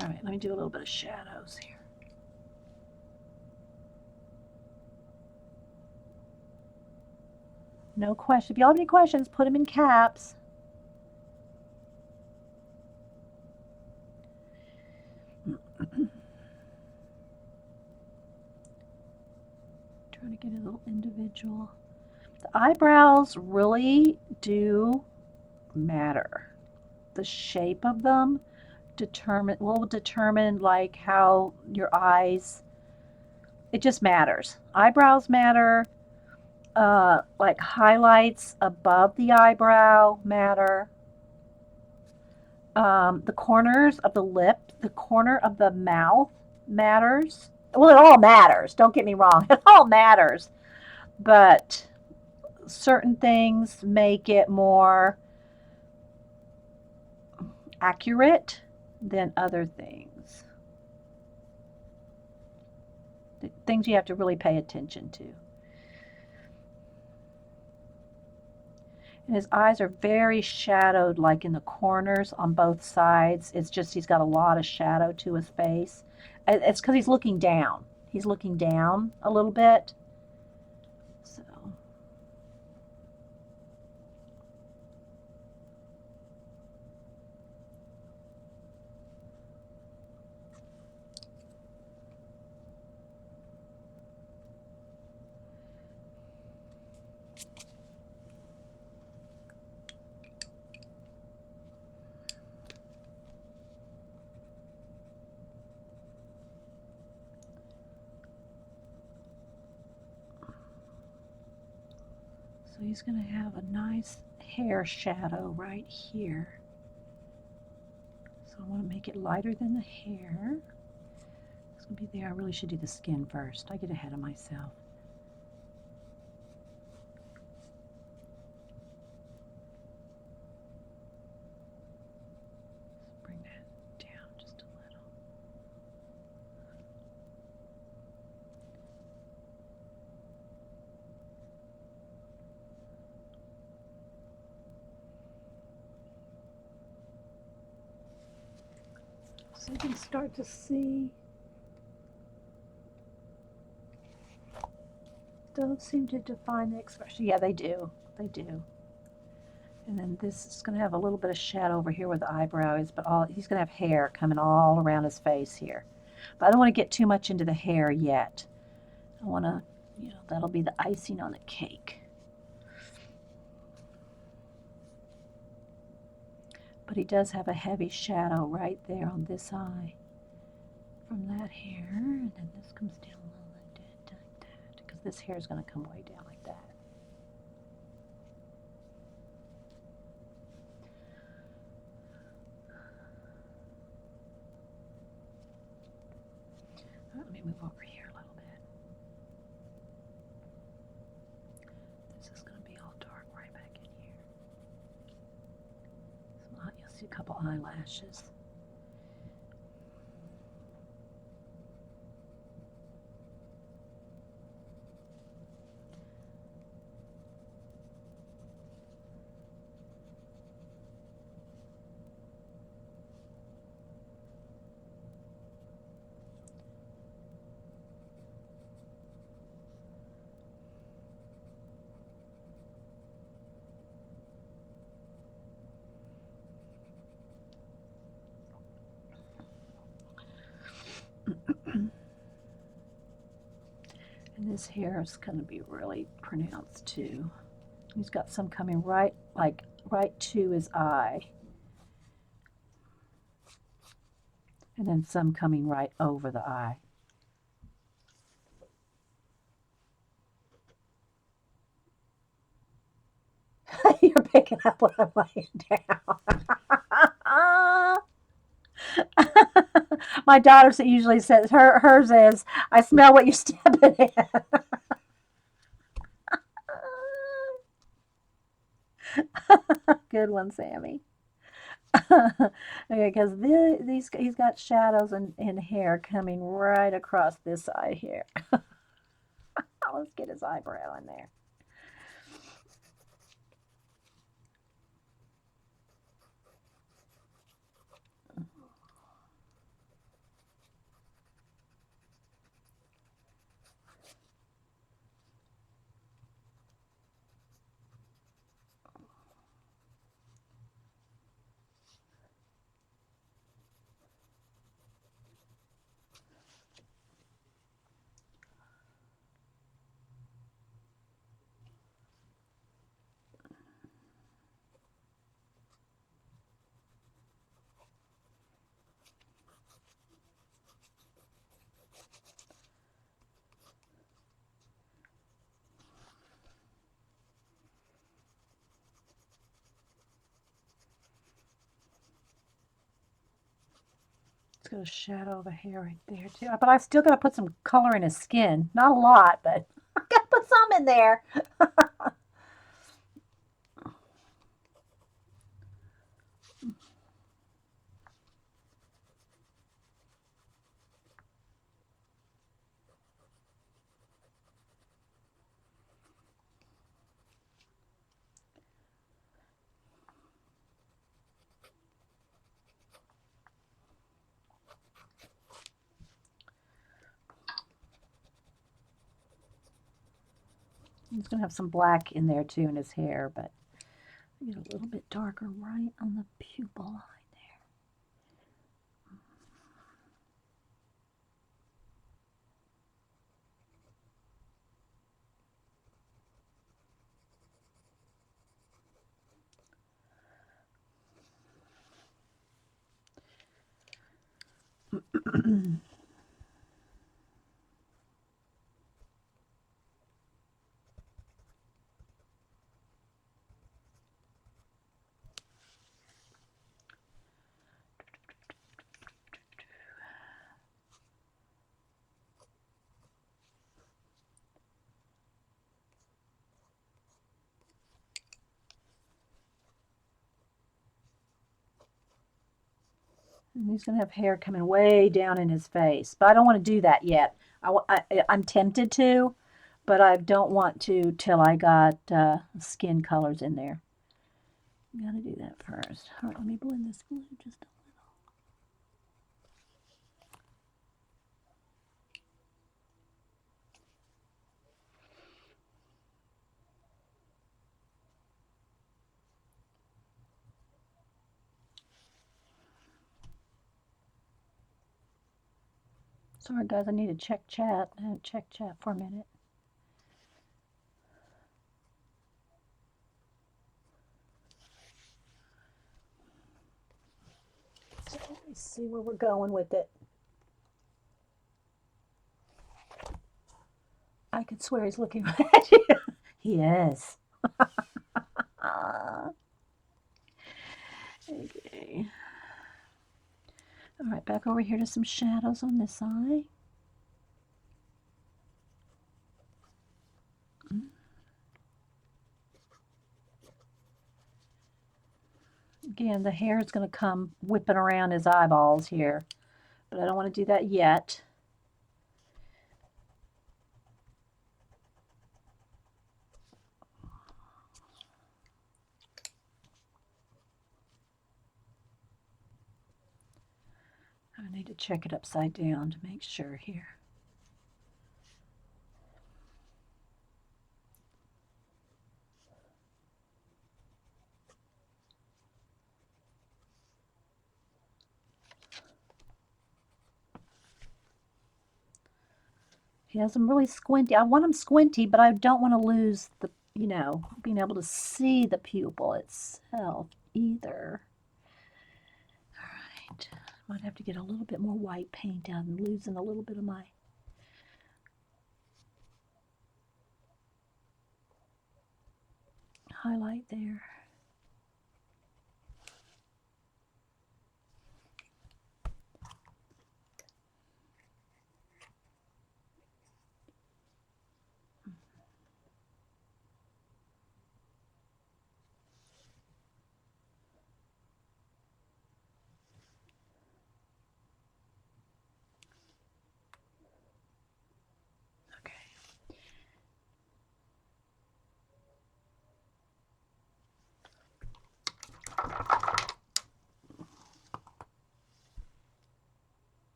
All right, let me do a little bit of shadows here. No question. If y'all have any questions, put them in caps. Trying to get a little individual. The eyebrows really do matter. The shape of them will determine like how your eyes. It just matters. Eyebrows matter. Like highlights above the eyebrow matter. The corners of the lip, the corner of the mouth matters. Well, it all matters. Don't get me wrong. It all matters. But certain things make it more accurate than other things. Things you have to really pay attention to. And his eyes are very shadowed, like in the corners on both sides. It's just he's got a lot of shadow to his face. It's because he's looking down. He's looking down a little bit. So. So he's going to have a nice hair shadow right here. So I want to make it lighter than the hair. It's going to be there. I really should do the skin first. I get ahead of myself. Let's bring that down just a little. So you can start to see. Don't seem to define the expression. Yeah, they do. They do. And then this is going to have a little bit of shadow over here where the eyebrow is, but he's going to have hair coming all around his face here. But I don't want to get too much into the hair yet. I want to, that'll be the icing on the cake. But he does have a heavy shadow right there on this eye from that hair. And then this comes down a little bit like that, because this hair is going to come way down like that. Let me move over here a little bit. This is going to be all dark right back in here. So you'll see a couple eyelashes. And this hair is going to be really pronounced too. He's got some coming right to his eye. And then some coming right over the eye. You're picking up what I'm laying down. My daughter usually says, hers is, I smell what you're stepping in. Good one, Sammy. Okay, because he's got shadows and hair coming right across this eye here. Let's get his eyebrow in there. It's got a shadow of a hair right there too. But I still got to put some color in his skin. Not a lot, but I got to put some in there. He's going to have some black in there too in his hair, but get a little bit darker right on the pupil line there. And he's going to have hair coming way down in his face. But I don't want to do that yet. I'm tempted to, but I don't want to till I got skin colors in there. Got to do that first. All right, let me blend this blue just a little. Sorry guys, I need to check chat. I haven't checked chat for a minute. So let me see where we're going with it. I could swear he's looking at you. He is. Okay. All right, back over here to some shadows on this eye. Again, the hair is going to come whipping around his eyeballs here, but I don't want to do that yet. I need to check it upside down to make sure here. He has them really squinty. I want him squinty, but I don't want to lose the, being able to see the pupil itself either. All right. Might have to get a little bit more white paint out and losing a little bit of my highlight there.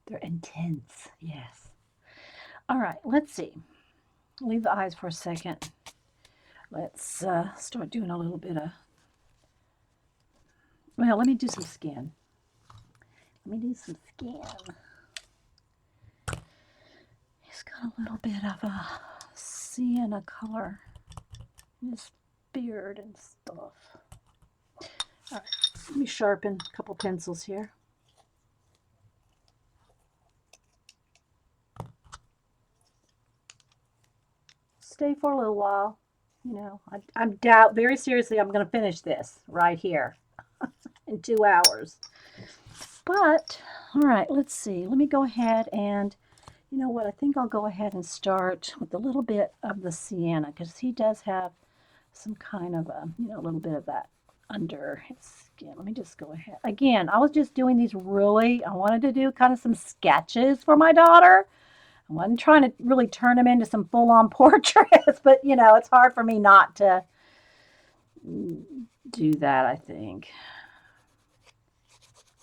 They're intense, yes. All right, let's see. Leave the eyes for a second. Let's start doing a little bit of, well, let me do some skin. He's got a little bit of a sienna color in his beard and stuff. All right, let me sharpen a couple pencils here. Stay for a little while. I'm very seriously, I'm going to finish this right here in 2 hours. But, all right, let's see. Let me go ahead and, you know what, I think I'll go ahead and start with a little bit of the sienna because he does have some kind of, a little bit of that under his skin. Let me just go ahead. Again, I was just doing these I wanted to do kind of some sketches for my daughter. I wasn't trying to really turn them into some full-on portraits, but, it's hard for me not to do that, I think.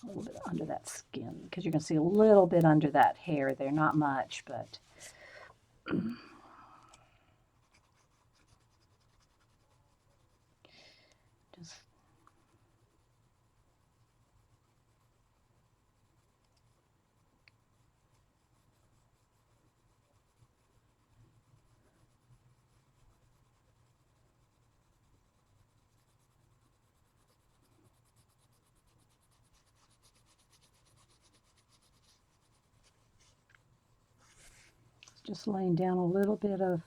A little bit under that skin, because you're going to see a little bit under that hair there, not much, but... Just laying down a little bit of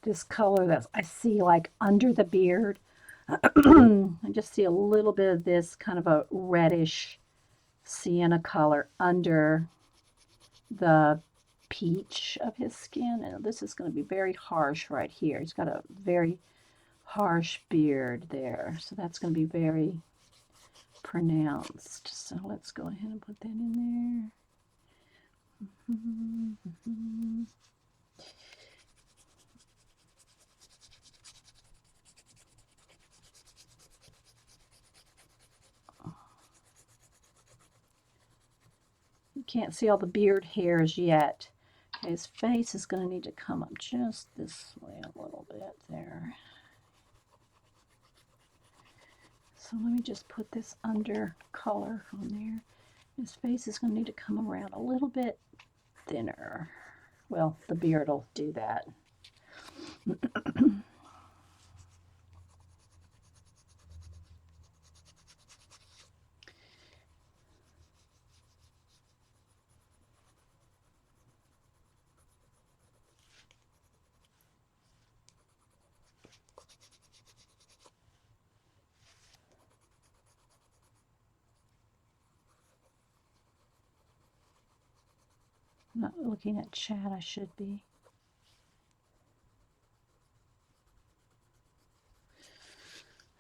this color that I see like under the beard. I just see a little bit of this kind of a reddish sienna color under the peach of his skin. And this is going to be very harsh right here. He's got a very harsh beard there. So that's going to be very pronounced. So let's go ahead and put that in there. You can't see all the beard hairs yet. Okay, his face is going to need to come up just this way a little bit there. So let me just put this under color on there. His face is going to need to come around a little bit thinner. Well, the beard will do that. I'm not looking at chat, I should be.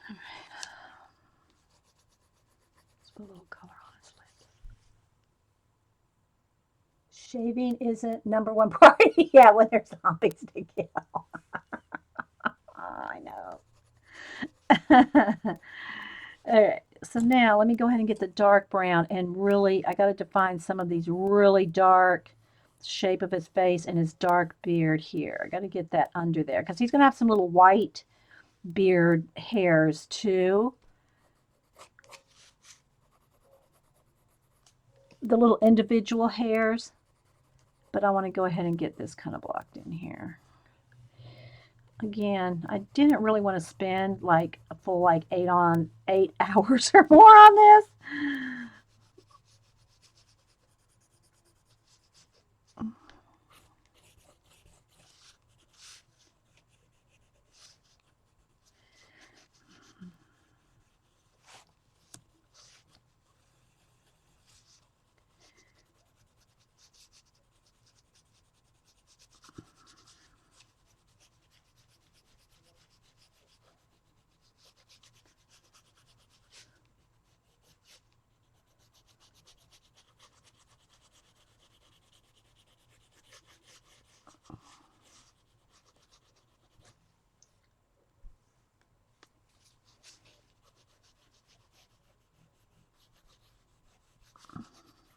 All right. Let's put a little color on his lips. Shaving isn't #1 priority. Yeah, when there's zombies to kill. I know. All right, so now let me go ahead and get the dark brown and really, I got to define some of these really dark shape of his face and his dark beard here. I got to get that under there because he's going to have some little white beard hairs too. The little individual hairs, but I want to go ahead and get this kind of blocked in here. Again, I didn't really want to spend like a full 8 hours or more on this.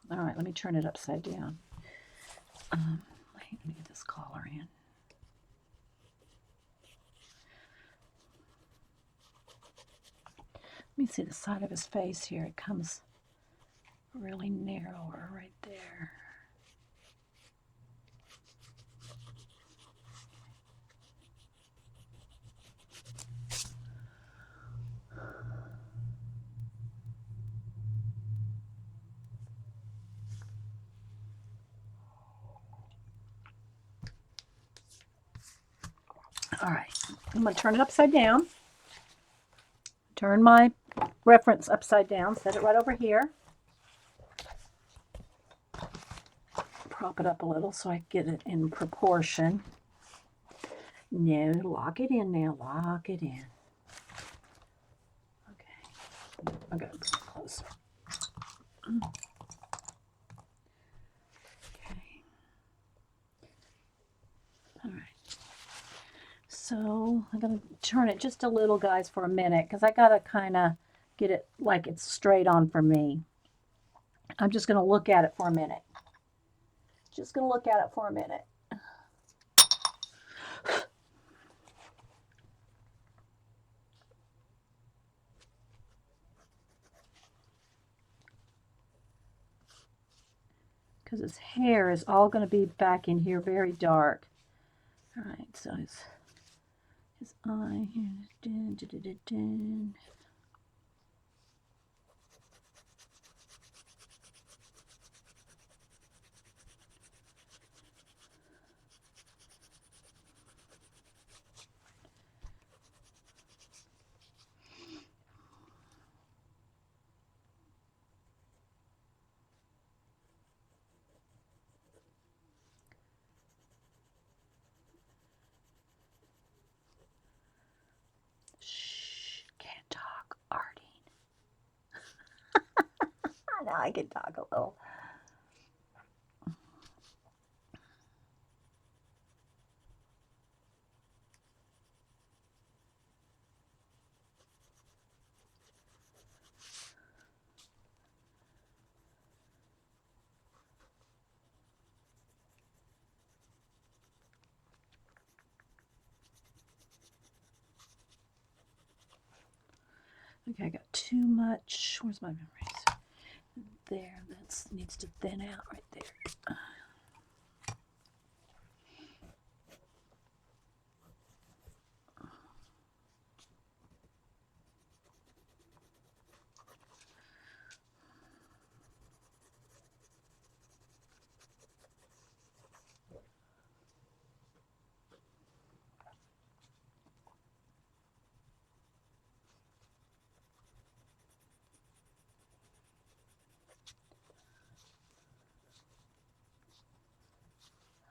All right, let me turn it upside down. Let me get this collar in. Let me see the side of his face here. It comes really narrower right there. All right, I'm going to turn it upside down. Turn my reference upside down, set it right over here. Prop it up a little so I get it in proportion. No, lock it in now, lock it in. Okay, I'm going to put it closer. Okay. All right. So I'm going to turn it just a little, guys, for a minute because I got to kind of get it like it's straight on for me. I'm just going to look at it for a minute. Just going to look at it for a minute. Because his hair is all going to be back in here very dark. All right, so his eye here. Dun, dun, dun, dun, dun. Shh, can't talk. Now I can talk a little. Okay, I got too much. Where's my memories? There, that needs to thin out right there.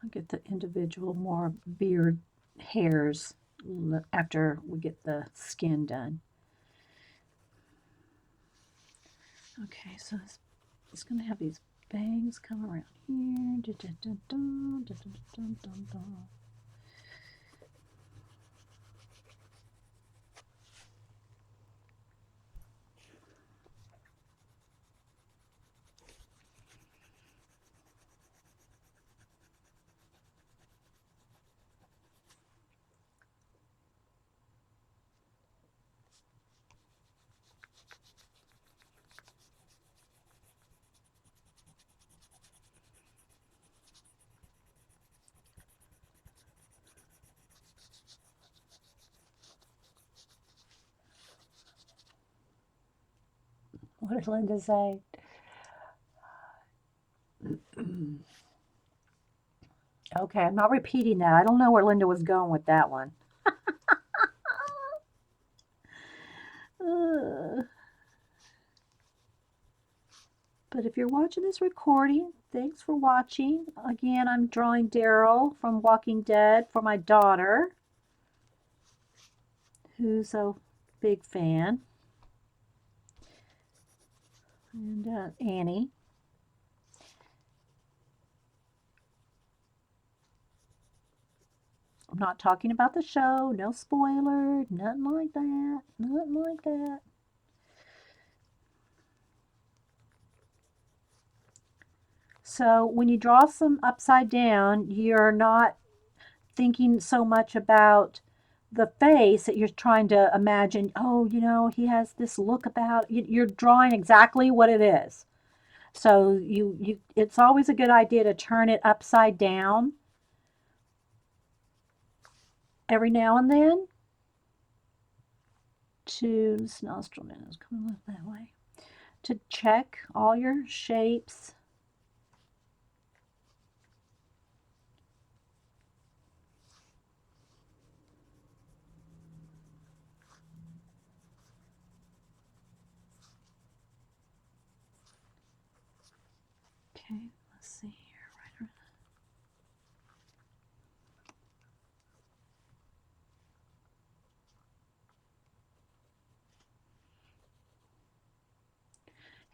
I'll get the individual more beard hairs after we get the skin done. Okay, so it's going to have these bangs come around here. Dun, dun, dun, dun, dun, dun, dun, dun. What did Linda say? Okay, I'm not repeating that. I don't know where Linda was going with that one. But if you're watching this recording, thanks for watching. Again, I'm drawing Daryl from Walking Dead for my daughter, who's a big fan, and Annie. I'm not talking about the show, no spoiler, nothing like that, nothing like that. So when you draw some upside down, you're not thinking so much about the face that you're trying to imagine, oh, he has this look about. You're drawing exactly what it is. So it's always a good idea to turn it upside down every now and then. To this nostril is coming up that way. To check all your shapes. Okay, let's see here. Right around.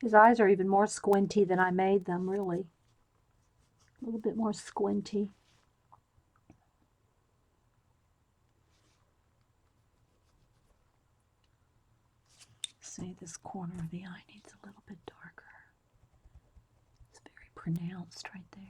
His eyes are even more squinty than I made them, really. A little bit more squinty. See, this corner of the eye needs a little bit darker. It's very pronounced right there.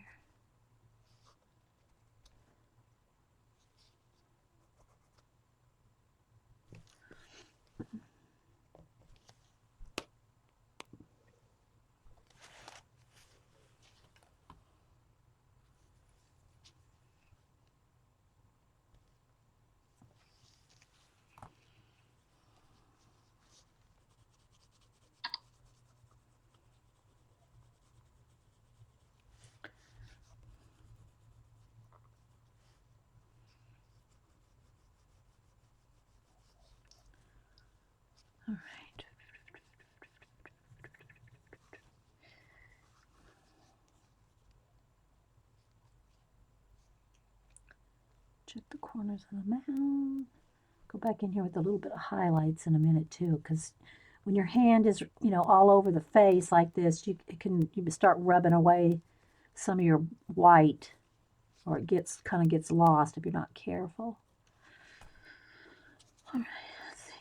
All right. Check the corners of the mouth. Go back in here with a little bit of highlights in a minute too, because when your hand is, all over the face like this, you can start rubbing away some of your white, or it kind of gets lost if you're not careful. All right, let's see.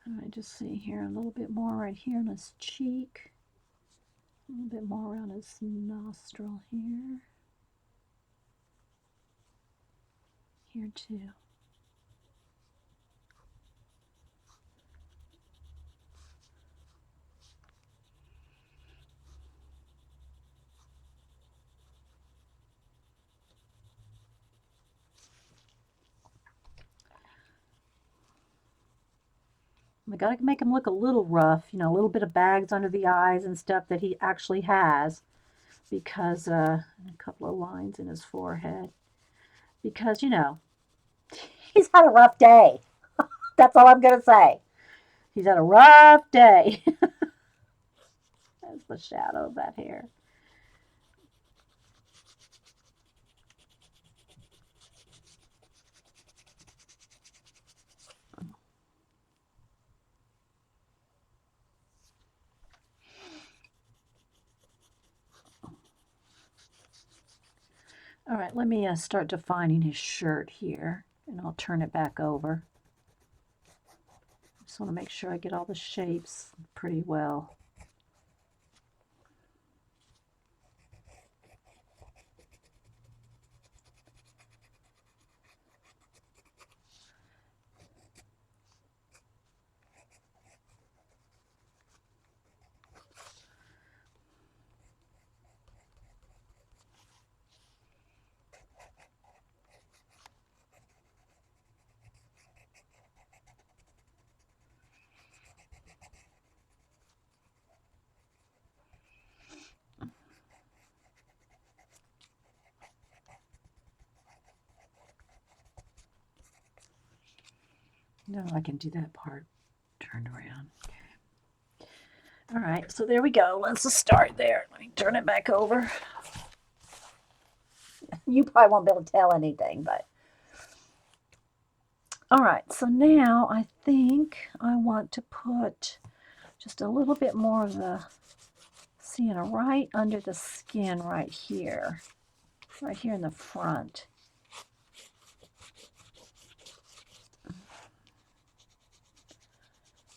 All right, just see here a little bit more right here on his cheek, a little bit more around his nostril here. Here too. I gotta make him look a little rough, a little bit of bags under the eyes and stuff that he actually has, because a couple of lines in his forehead, because he's had a rough day. That's all I'm gonna say. He's had a rough day. That's the shadow of that hair. All right, let me start defining his shirt here, and I'll turn it back over. Just want to make sure I get all the shapes pretty well. No, I can do that part turned around. Okay. All right, so there we go. Let's just start there. Let me turn it back over. You probably won't be able to tell anything, but. All right, so now I think I want to put just a little bit more of the sienna right under the skin right here in the front.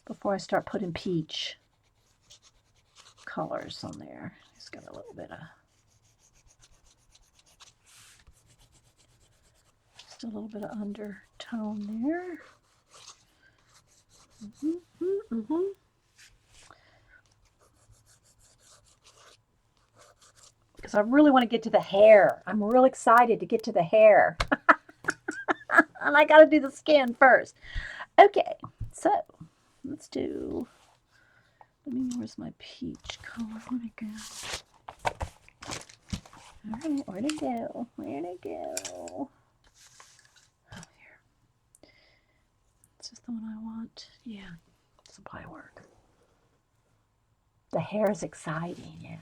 Before I start putting peach colors on there. Just got a little bit of, just a little bit of undertone there. Because I really want to get to the hair. I'm real excited to get to the hair. And I got to do the skin first. Okay, so let's do, where's my peach color? Where'd it go? All right, where'd it go? Where'd it go? Oh, here. Is this the one I want? Yeah, this will probably work. The hair is exciting, yeah.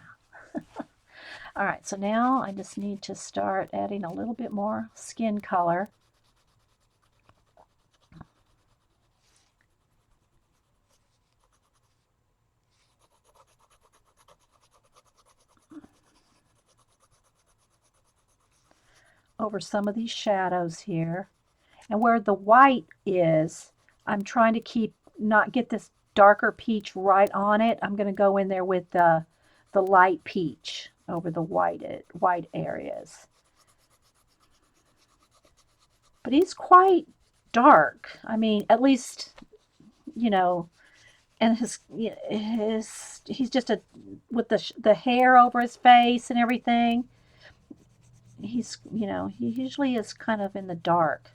All right, so now I just need to start adding a little bit more skin color. Over some of these shadows here. And where the white is, I'm trying to not get this darker peach right on it. I'm going to go in there with the light peach over the white areas. But he's quite dark. I mean, at least, and he's just with the hair over his face and everything. He usually is kind of in the dark.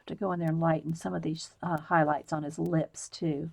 To go in there and lighten some of these highlights on his lips too.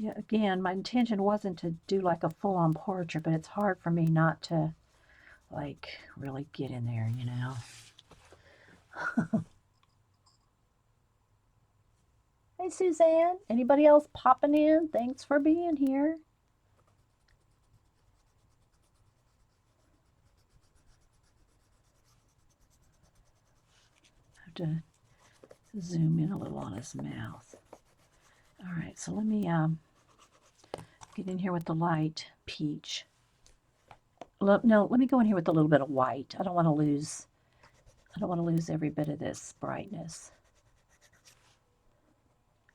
Yeah, again, my intention wasn't to do like a full-on portrait, but it's hard for me not to like really get in there, you know. Hey, Suzanne. Anybody else popping in? Thanks for being here. I have to zoom in a little on his mouth. All right, so let me get in here with the light peach. No, let me go in here with a little bit of white. I don't want to lose every bit of this brightness.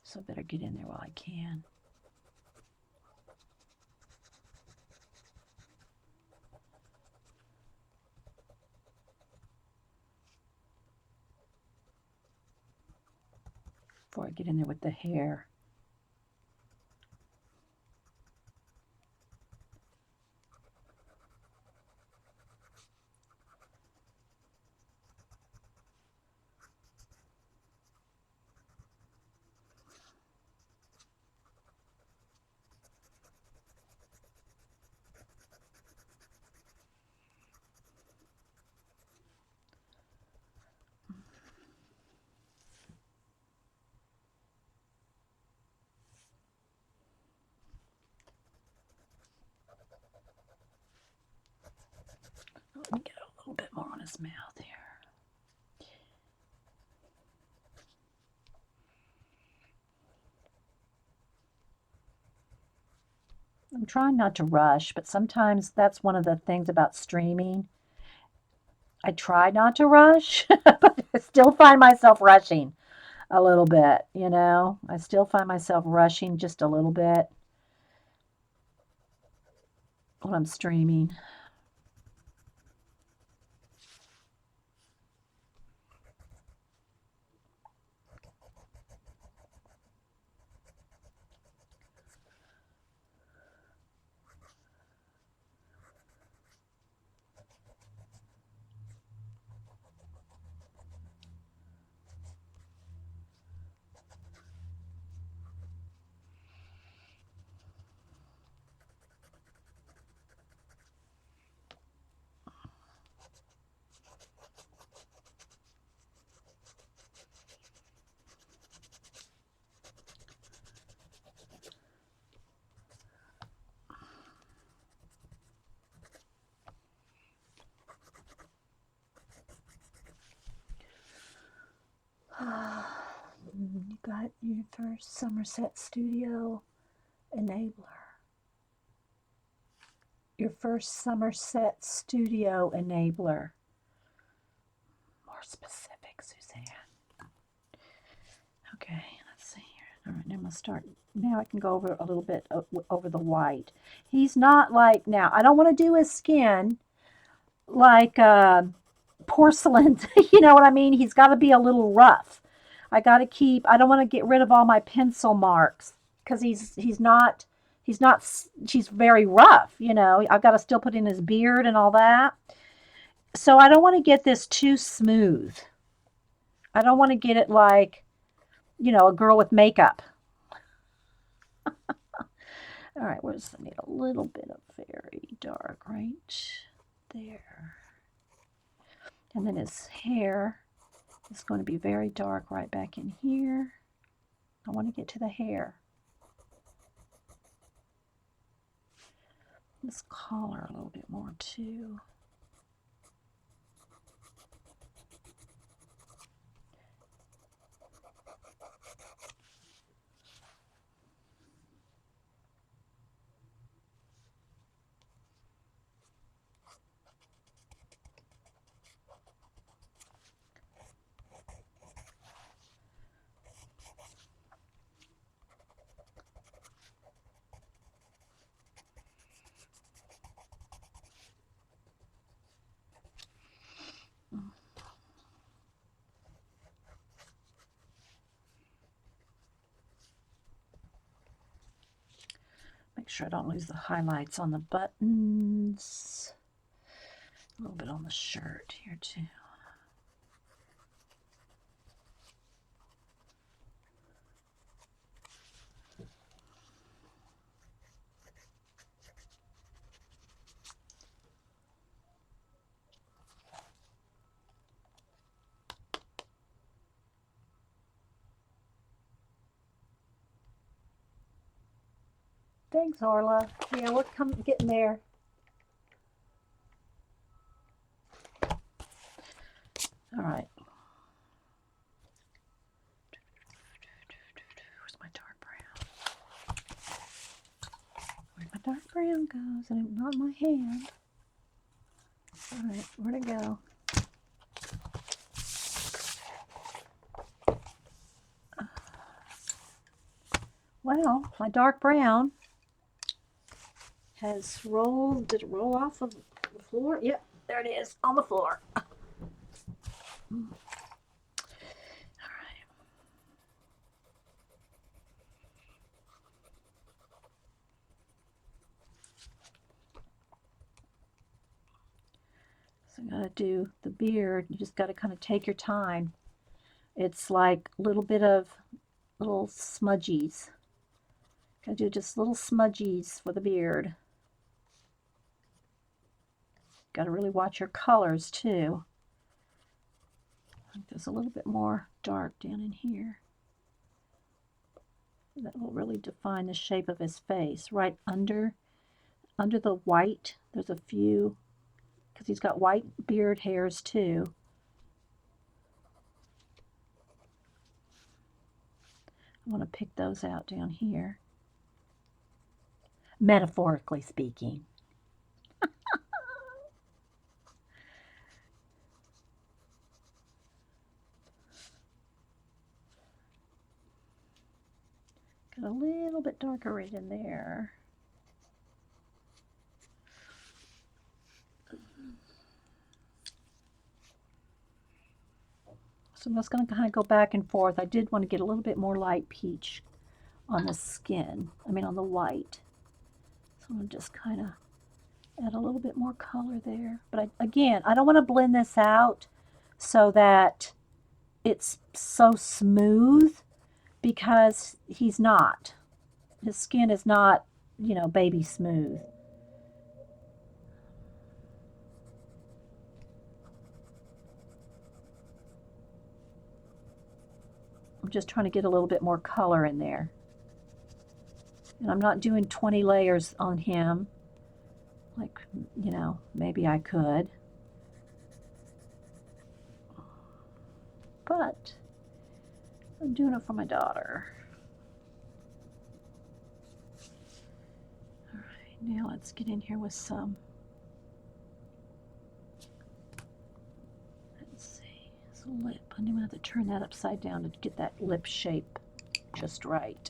So I better get in there while I can. Before I get in there with the hair. Let me get a little bit more on his mouth here. I'm trying not to rush, but sometimes that's one of the things about streaming. I try not to rush, but I still find myself rushing a little bit, you know? I still find myself rushing just a little bit when I'm streaming. You got your first Somerset Studio enabler. Your first Somerset Studio enabler. More specific, Suzanne. Okay, let's see here. All right, now I'm going to start. Now I can go over a little bit over the white. He's not like, now, I don't want to do his skin like porcelain. You know what I mean? He's got to be a little rough. I don't want to get rid of all my pencil marks because she's very rough, you know. I've got to still put in his beard and all that. So I don't want to get this too smooth. I don't want to get it like, you know, a girl with makeup. All right, I need a little bit of very dark right there. And then his hair is going to be very dark right back in here. I want to get to the hair. This collar a little bit more too. Make sure I don't lose the highlights on the buttons. A little bit on the shirt here too. Thanks, Orla. Yeah, we're getting there. All right. Where's my dark brown? Where'd my dark brown goes? And not my hand. All right, where'd it go? Well, my dark brown has rolled. Did it roll off of the floor? Yep, there it is on the floor. All right. So I gotta do the beard. You just gotta kind of take your time. It's like a little bit of little smudgies. Gotta do just little smudgies for the beard. Gotta really watch your colors too. I think there's a little bit more dark down in here. That will really define the shape of his face. Right under the white, there's a few, because he's got white beard hairs too. I want to pick those out down here. Metaphorically speaking. Got a little bit darker right in there. So I'm just going to kind of go back and forth. I did want to get a little bit more light peach on the skin. I mean on the white. So I'm going to just kind of add a little bit more color there. But again, I don't want to blend this out so that it's so smooth, because he's not. His skin is not, you know, baby smooth. I'm just trying to get a little bit more color in there. And I'm not doing 20 layers on him. Like, you know, maybe I could. But I'm doing it for my daughter. All right, now let's get in here with some. Let's see, it's a lip. I'm going to have to turn that upside down to get that lip shape just right.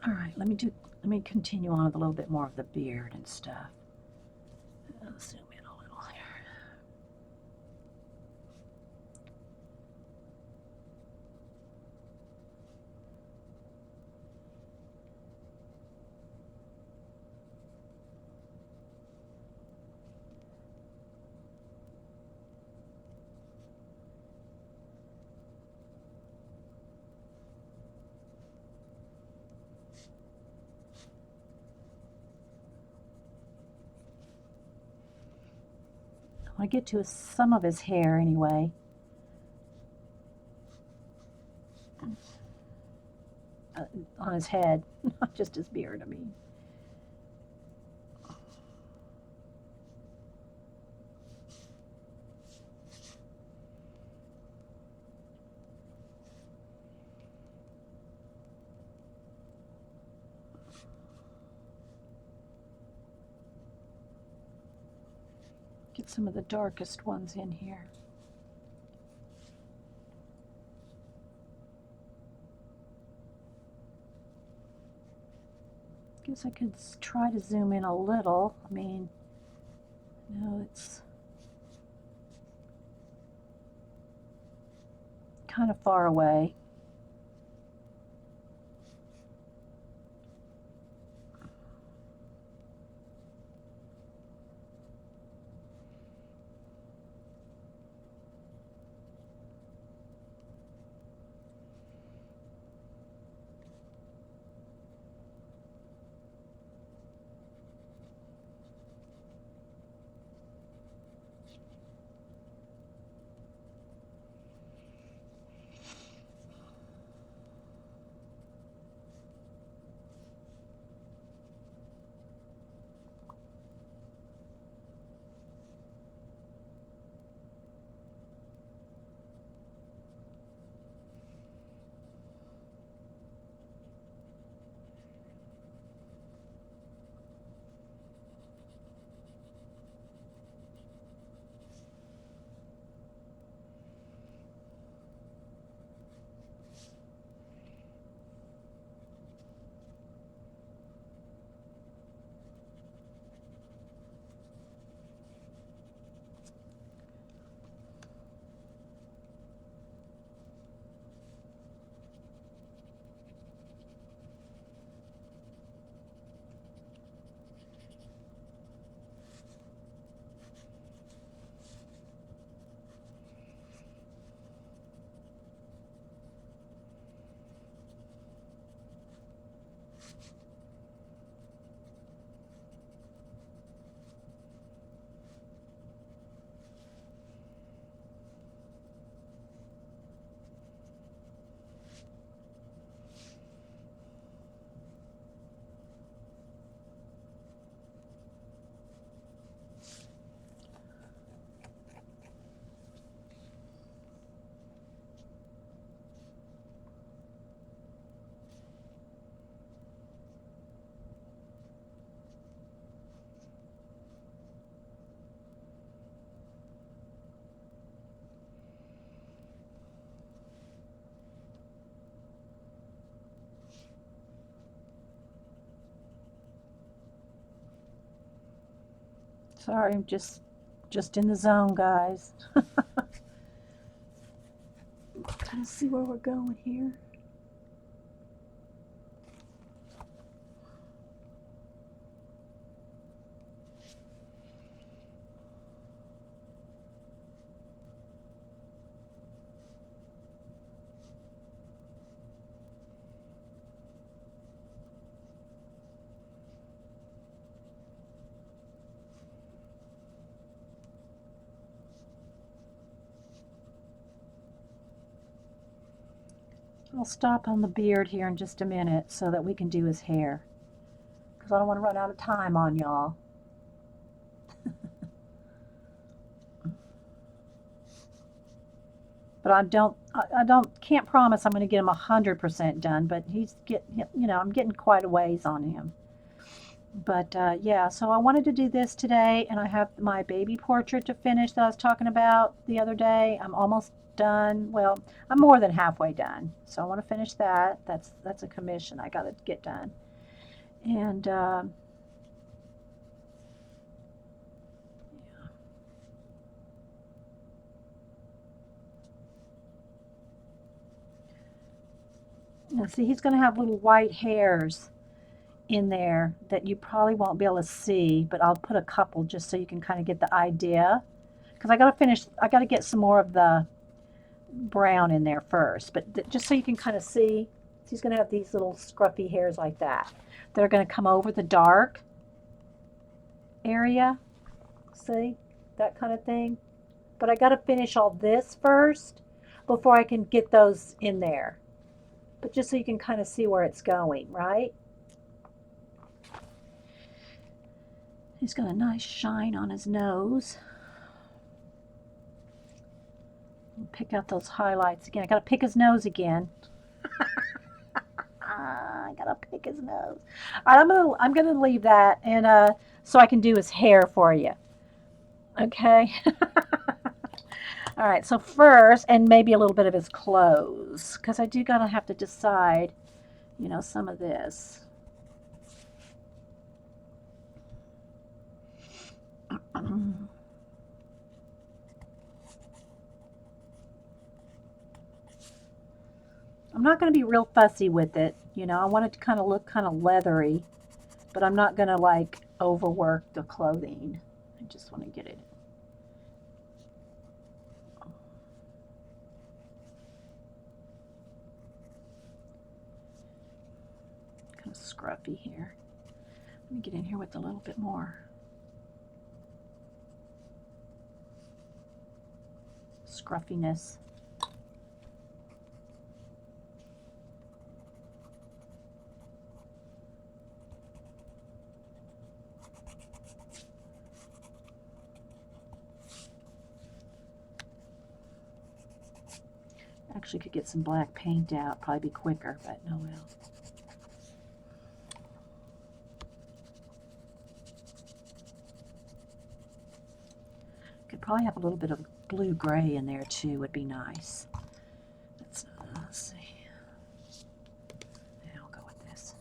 All right, let me continue on with a little bit more of the beard and stuff. Let's zoom in a little here. I want to get to some of his hair anyway. On his head, not just his beard, I mean. Get some of the darkest ones in here. Guess I could try to zoom in a little. I mean, no, it's kind of far away. Sorry, I'm just in the zone, guys. Kind of see where we're going here. I'll stop on the beard here in just a minute so that we can do his hair, because I don't want to run out of time on y'all. But can't promise I'm going to get him 100% done, but I'm getting quite a ways on him. But yeah, so I wanted to do this today, and I have my baby portrait to finish that I was talking about the other day. I'm almost done. Well, I'm more than halfway done, so I want to finish that. That's a commission I got to get done. And now see, he's going to have little white hairs in there that you probably won't be able to see, but I'll put a couple just so you can kind of get the idea. Because I got to get some more of the brown in there first, but just so you can kind of see, he's going to have these little scruffy hairs like that. They're going to come over the dark area. See? That kind of thing. But I got to finish all this first before I can get those in there. But just so you can kind of see where it's going, right? He's got a nice shine on his nose. Pick out those highlights again. I gotta pick his nose again. I gotta pick his nose. All right, I'm gonna leave that, and so I can do his hair for you. Okay. All right. So first, and maybe a little bit of his clothes, because I do gotta have to decide, some of this. I'm not going to be real fussy with it. You know, I want it to kind of look kind of leathery, but I'm not going to like overwork the clothing. I just want to get it kind of scruffy here. Let me get in here with a little bit more scruffiness. Actually could get some black paint out, probably be quicker, but no well. Could probably have a little bit of blue gray in there too, would be nice. Let's see. Yeah, I'll go with this.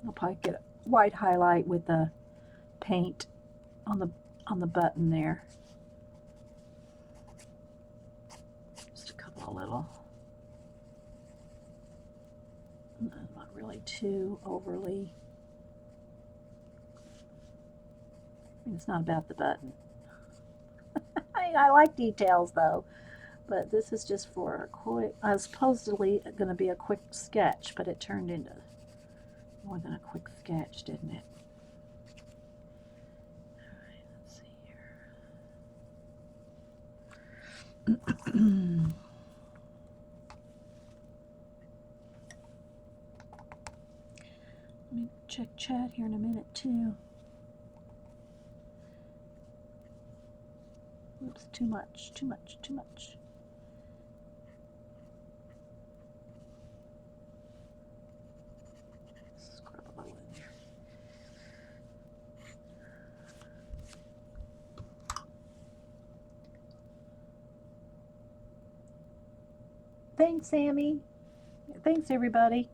I'll probably get a white highlight with the paint on the button there. Just a couple of little, not really too overly. I mean, it's not about the button. I like details though, but this is just for a quick. I was supposedly going to be a quick sketch, but it turned into more than a quick sketch, didn't it? Alright, let's see here. Let me check chat here in a minute too. Oops, too much. Thanks, Sammy. Thanks, everybody.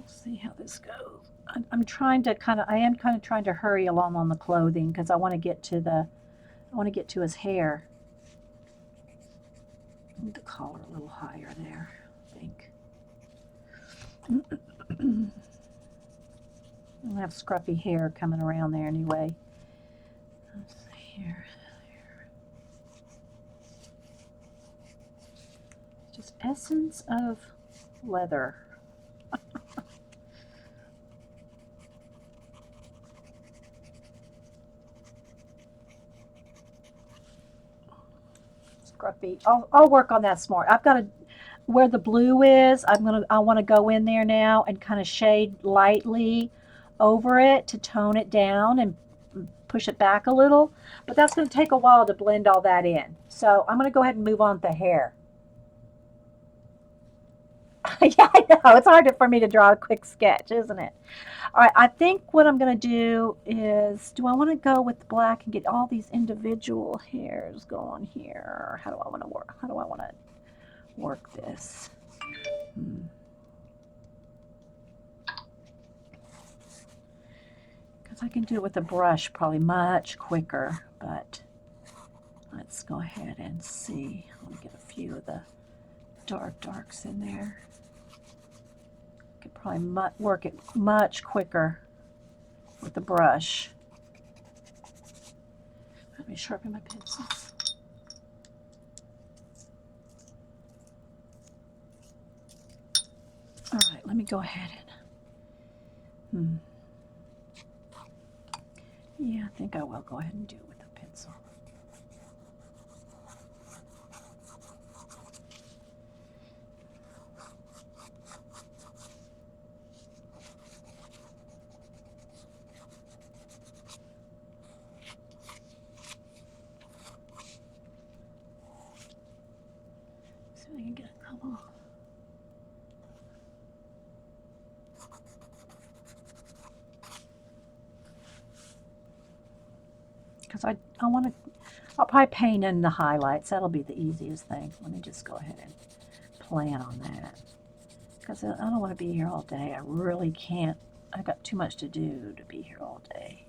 See how this goes. I'm trying to I am kind of trying to hurry along on the clothing because I want to get to his hair. I need the collar a little higher there, I think. I'll have scruffy hair coming around there anyway. Let's see here. Just essence of leather. Scruffy. I'll work on that smart. I've got to where the blue is. I want to go in there now and kind of shade lightly over it to tone it down and push it back a little. But that's going to take a while to blend all that in. So I'm going to go ahead and move on to the hair. Yeah, I know. It's hard for me to draw a quick sketch, isn't it? All right, I think what I'm going to do is, do I want to go with black and get all these individual hairs going here? How do I want to work? How do I want to work this? Because I can do it with a brush probably much quicker, but let's go ahead and see. I want to get a few of the darks in there. Could probably work it much quicker with the brush. Let me sharpen my pencils. All right, let me go ahead and, yeah, I think I will go ahead and do it with a pencil. See if I can get a couple. Because I want to, I'll probably paint in the highlights. That'll be the easiest thing. Let me just go ahead and plan on that. Because I don't want to be here all day. I really can't. I got too much to do to be here all day.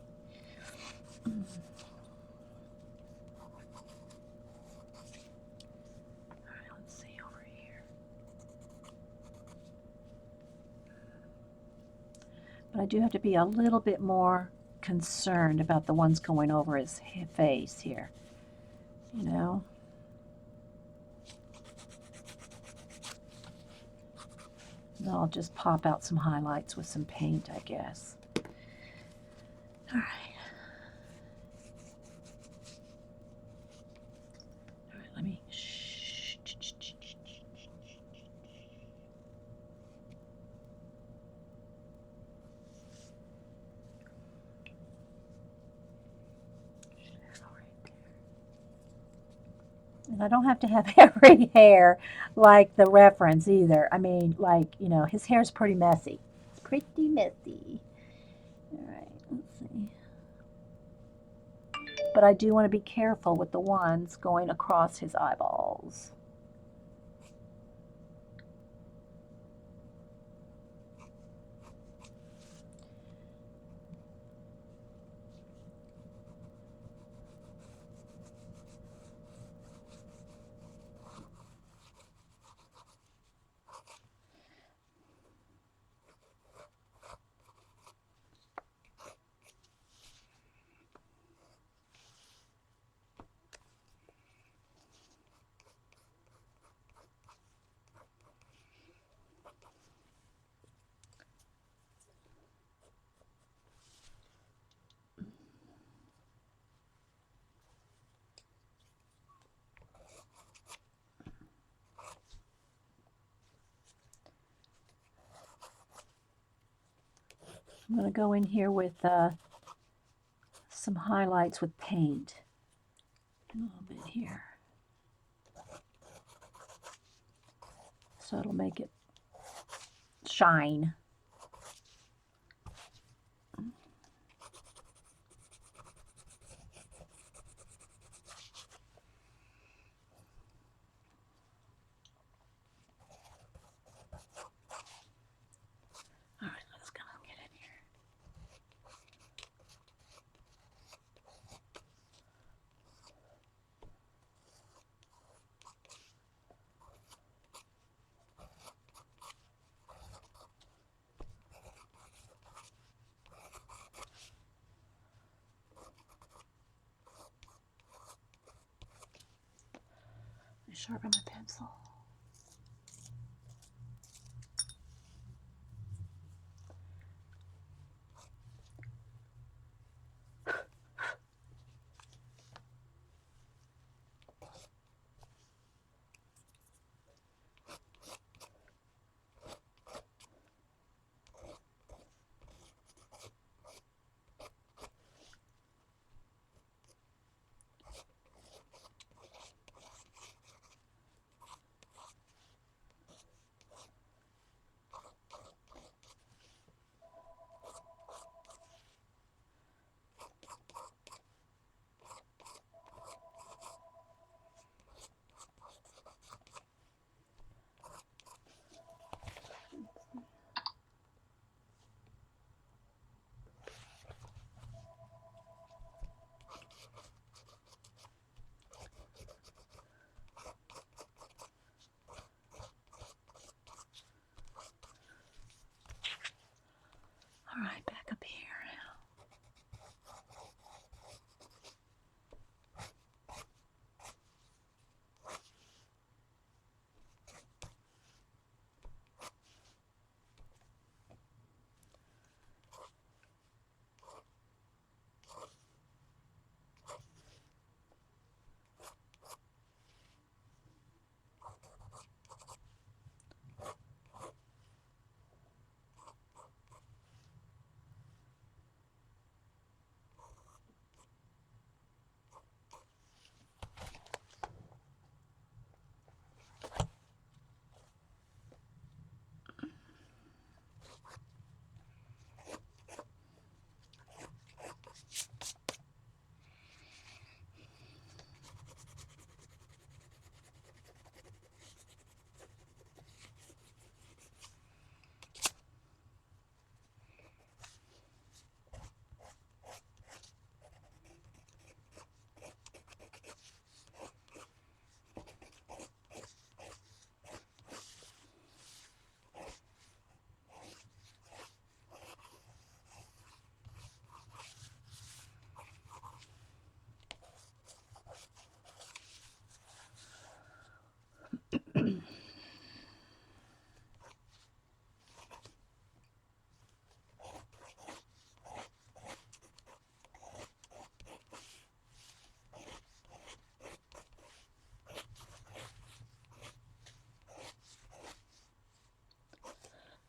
All right, let's see over here. But I do have to be a little bit more concerned about the ones going over his face here. You know? And I'll just pop out some highlights with some paint, I guess. All right. All right, let me. And I don't have to have every hair like the reference either. I mean, like, you know, his hair's pretty messy. It's pretty messy. All right, let's see. But I do want to be careful with the ones going across his eyeballs. I'm going to go in here with some highlights with paint. A little bit here. So it'll make it shine. All right, let's go get in here. Sharpen my pencil. All right, back up here.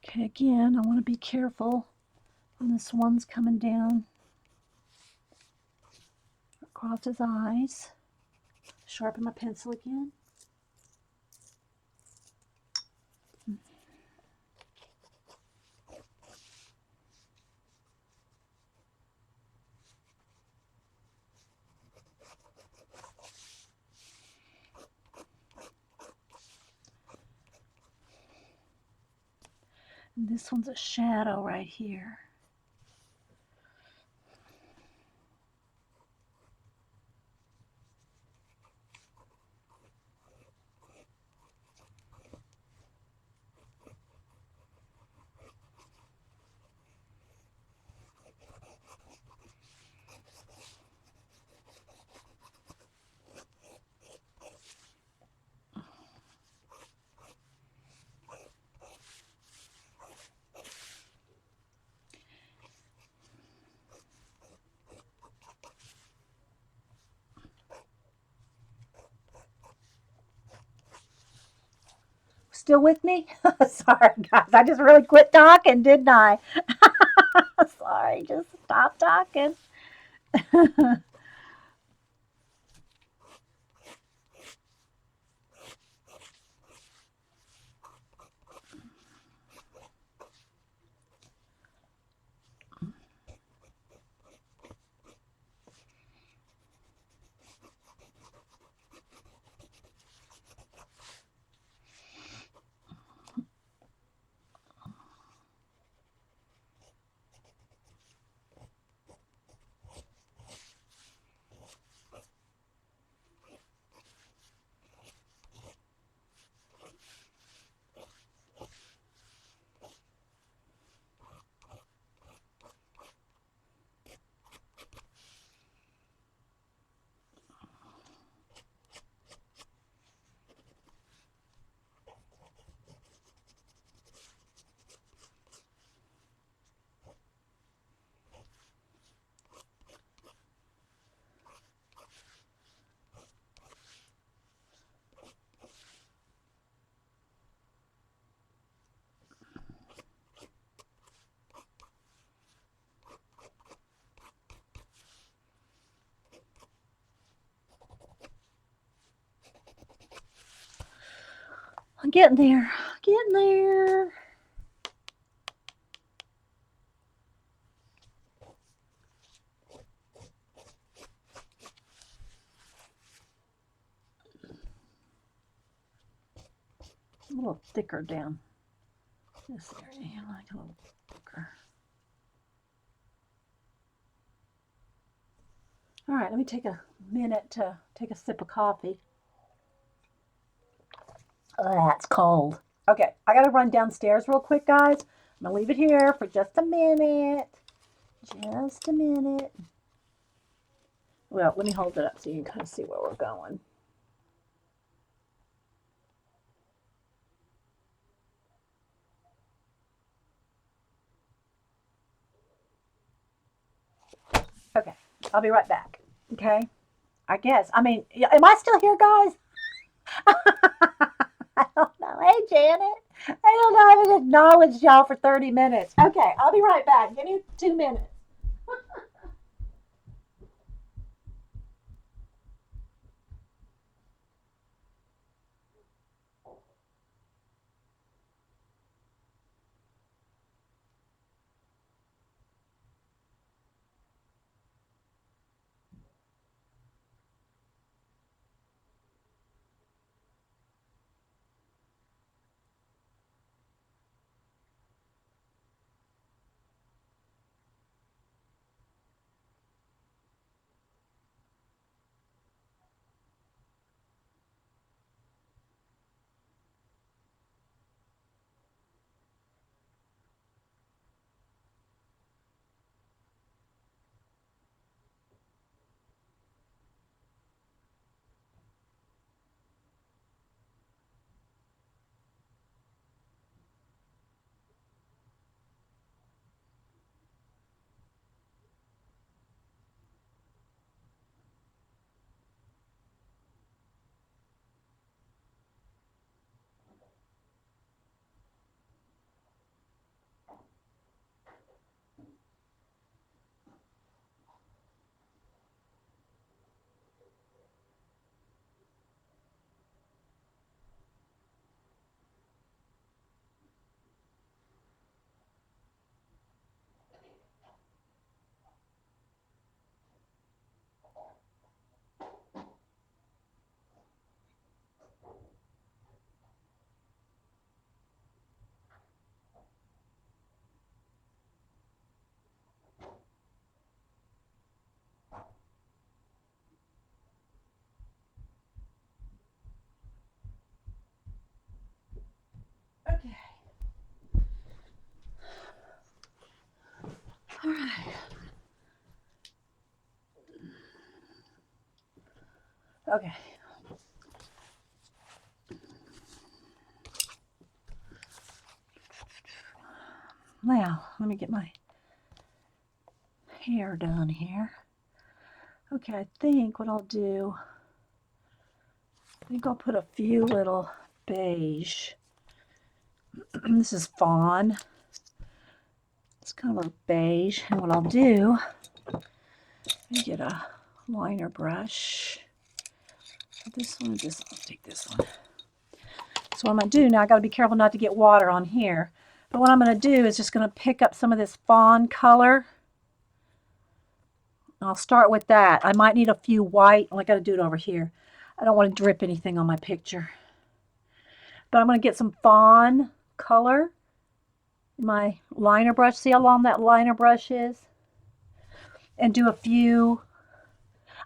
Okay, again, I want to be careful when this one's coming down across his eyes. Sharpen my pencil again. And this one's a shadow right here. Still with me? Sorry, guys. I just really quit talking, didn't I? Sorry, just stop talking. I'm getting there. Getting there. A little thicker down this area. I like a little thicker. All right, let me take a minute to take a sip of coffee. Oh, that's cold. Okay, I gotta run downstairs real quick, guys. I'm going to leave it here for just a minute. Just a minute. Well, let me hold it up so you can kind of see where we're going. Okay, I'll be right back. Okay, I guess. I mean, am I still here, guys? I don't know. Hey, Janet. I don't know. I haven't acknowledged y'all for 30 minutes. Okay, I'll be right back. Give me 2 minutes. Okay. All right. Okay. Now, let me get my hair done here. Okay, I think what I'll do, I think I'll put a few little beige. This is fawn. It's kind of a beige. And what I'll do, let me get a liner brush. This one, I'll take this one. So what I'm going to do now, I got to be careful not to get water on here. But what I'm going to do is just going to pick up some of this fawn color. I'll start with that. I might need a few white. Oh, I got to do it over here. I don't want to drip anything on my picture. But I'm going to get some fawn color in my liner brush. See how long that liner brush is? And do a few.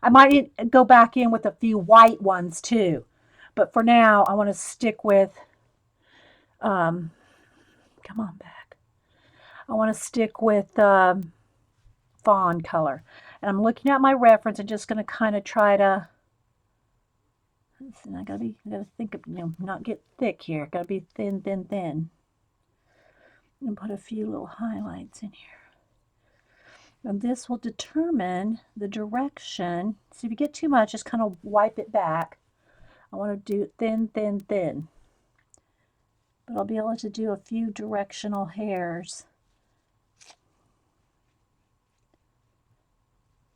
I might go back in with a few white ones too. But for now, I want to stick with, come on back. I want to stick with fawn color. And I'm looking at my reference and just going to kind of try to, I gotta think of, not get thick here. Gotta be thin, thin, thin. And put a few little highlights in here. And this will determine the direction. So if you get too much, just kind of wipe it back. I want to do thin, thin, thin. But I'll be able to do a few directional hairs.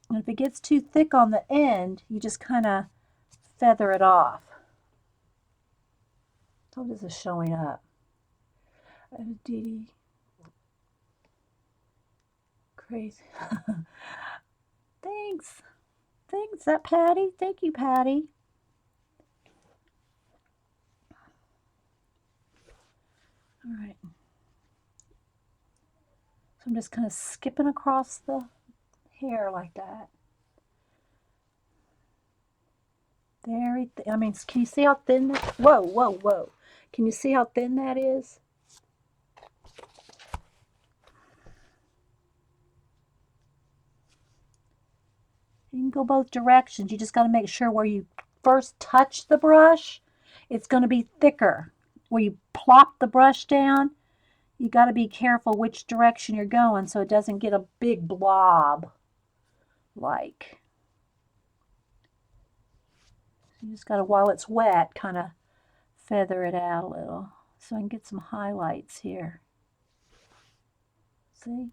And if it gets too thick on the end, you just kind of feather it off. How this is showing up. Dede. Crazy. Thanks. Thanks, that Patty. Thank you, Patty. All right. So I'm just kind of skipping across the hair like that. Very thin. I mean, can you see how thin that? Whoa, whoa, whoa. Can you see how thin that is? go both directions. You just got to make sure where you first touch the brush, it's going to be thicker. Where you plop the brush down, you got to be careful which direction you're going so it doesn't get a big blob. Like, you just got to, while it's wet, kind of feather it out a little so I can get some highlights here. See?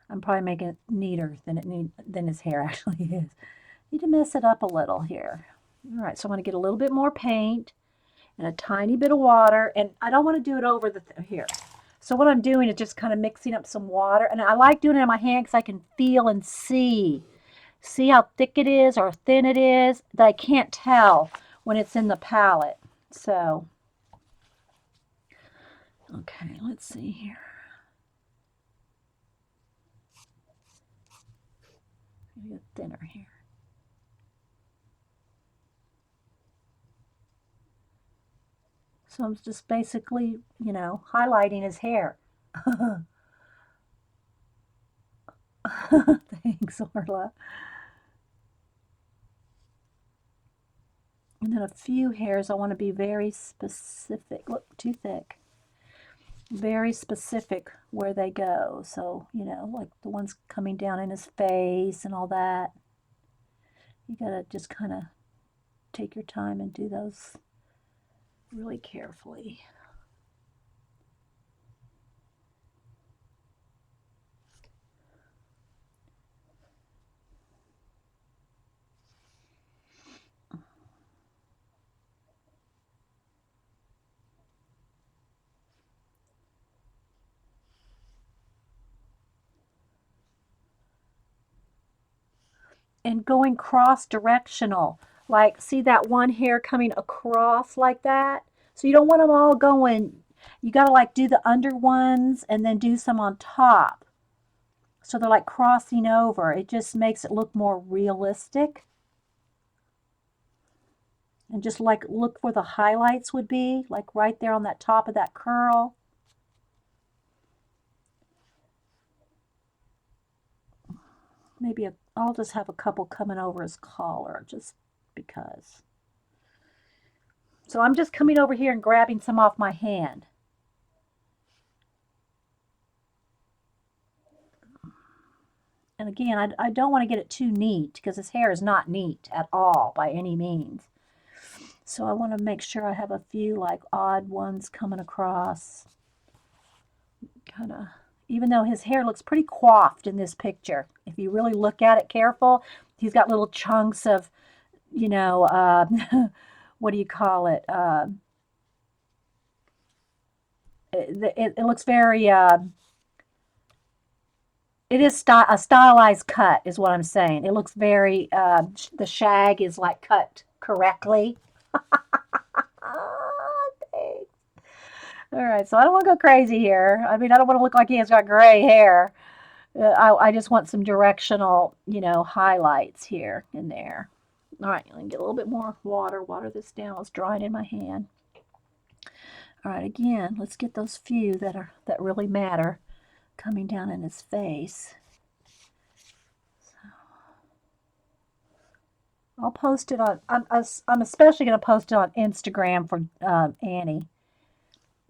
I'm probably making it neater than his hair actually is. Need to mess it up a little here. All right, so I'm going to get a little bit more paint and a tiny bit of water, and I don't want to do it over the here. So what I'm doing is just kind of mixing up some water, and I like doing it in my hand because I can feel and see how thick it is or thin it is, that I can't tell when it's in the palette. So, okay, let's see here. Get thinner here. So I'm just basically, highlighting his hair. Thanks, Orla. And then a few hairs I want to be very specific. Look, too thick. Very specific where they go. So, like the ones coming down in his face and all that. You gotta just kind of take your time and do those really carefully. And going cross-directional. Like, see that one hair coming across like that? So you don't want them all going, you got to like do the under ones and then do some on top. So they're like crossing over. It just makes it look more realistic. And just like look where the highlights would be, like right there on that top of that curl. Maybe I'll just have a couple coming over his collar just because. So I'm just coming over here and grabbing some off my hand. And again, I don't want to get it too neat because his hair is not neat at all by any means. So I want to make sure I have a few like odd ones coming across. Kind of, even though his hair looks pretty coiffed in this picture. If you really look at it careful, he's got little chunks of, what do you call it? It looks very, it is a stylized cut is what I'm saying. It looks very, the shag is like cut correctly. Thanks. All right, so I don't want to go crazy here. I mean, I don't want to look like he has got gray hair. I just want some directional, highlights here and there. All right, let me get a little bit more water. Water this down. It's drying in my hand. All right, again, let's get those few that really matter coming down in his face. So, I'll post it on. I'm especially going to post it on Instagram for Annie.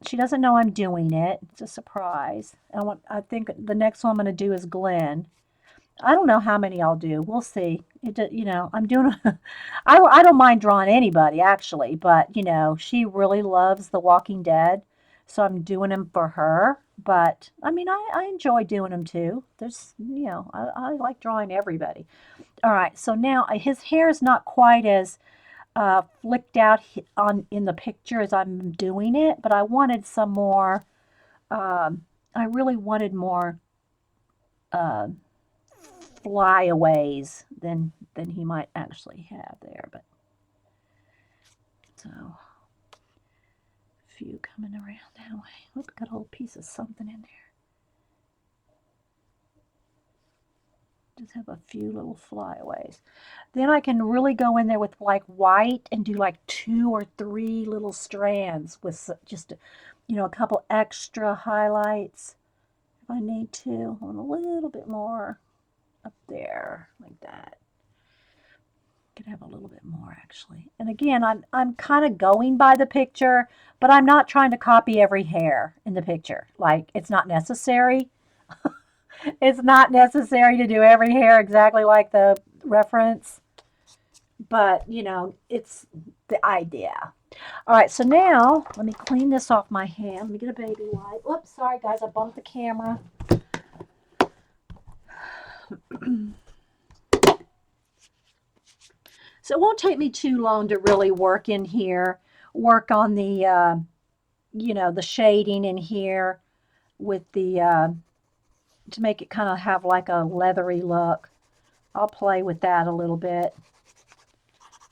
She doesn't know I'm doing it. It's a surprise. I think the next one I'm going to do is Glenn. I don't know how many I'll do. We'll see. I'm doing. I don't mind drawing anybody actually, but she really loves The Walking Dead, so I'm doing them for her. But I mean, I enjoy doing them too. There's, I like drawing everybody. All right, so now his hair is not quite as flicked out in the picture as I'm doing it, but I wanted some more. I really wanted more flyaways than he might actually have there. But so a few coming around that way. Look, got a little piece of something in there. Just have a few little flyaways. Then I can really go in there with like white and do like 2 or 3 little strands with just a couple extra highlights if I need to. I want a little bit more up there, like that. Could have a little bit more actually. And again, I'm kind of going by the picture, but I'm not trying to copy every hair in the picture. Like it's not necessary. It's not necessary to do every hair exactly like the reference, but you know, it's the idea. All right, so now let me clean this off my hand. Let me get a baby wipe. Oops, sorry guys, I bumped the camera. So it won't take me too long to really work in here, work on the, you know, the shading in here with the, to make it kind of have like a leathery look. I'll play with that a little bit.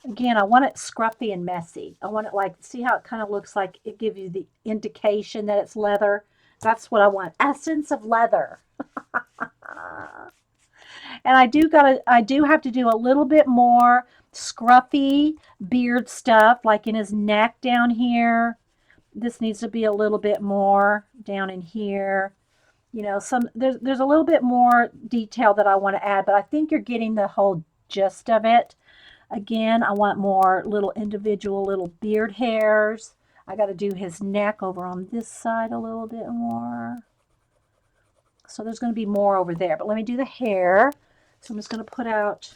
Again, I want it scruffy and messy. I want it like, see how it kind of looks like it gives you the indication that it's leather? That's what I want. Essence of leather. And I do have to do a little bit more scruffy beard stuff, like in his neck down here. This needs to be a little bit more down in here. You know, there's a little bit more detail that I want to add, but I think you're getting the whole gist of it. Again, I want more little individual little beard hairs. I got to do his neck over on this side a little bit more. So there's going to be more over there, but let me do the hair. So I'm just going to put out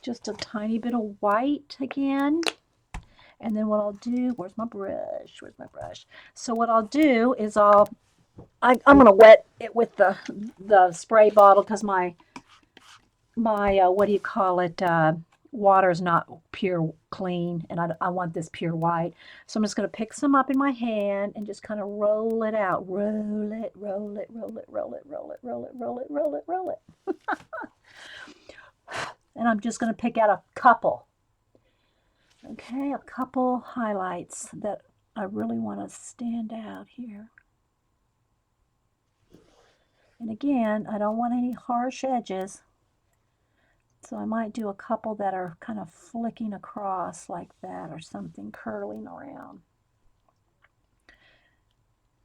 just a tiny bit of white again. And then what I'll do, where's my brush? Where's my brush? So what I'll do is I'm going to wet it with the spray bottle because my what do you call it, water is not pure clean, and I want this pure white. So I'm just going to pick some up in my hand and just kind of roll it out. Roll it, roll it, roll it, roll it, roll it, roll it, roll it, roll it, roll it. And I'm just going to pick out a couple. Okay, a couple highlights that I really want to stand out here. And again, I don't want any harsh edges. So I might do a couple that are kind of flicking across like that or something, curling around.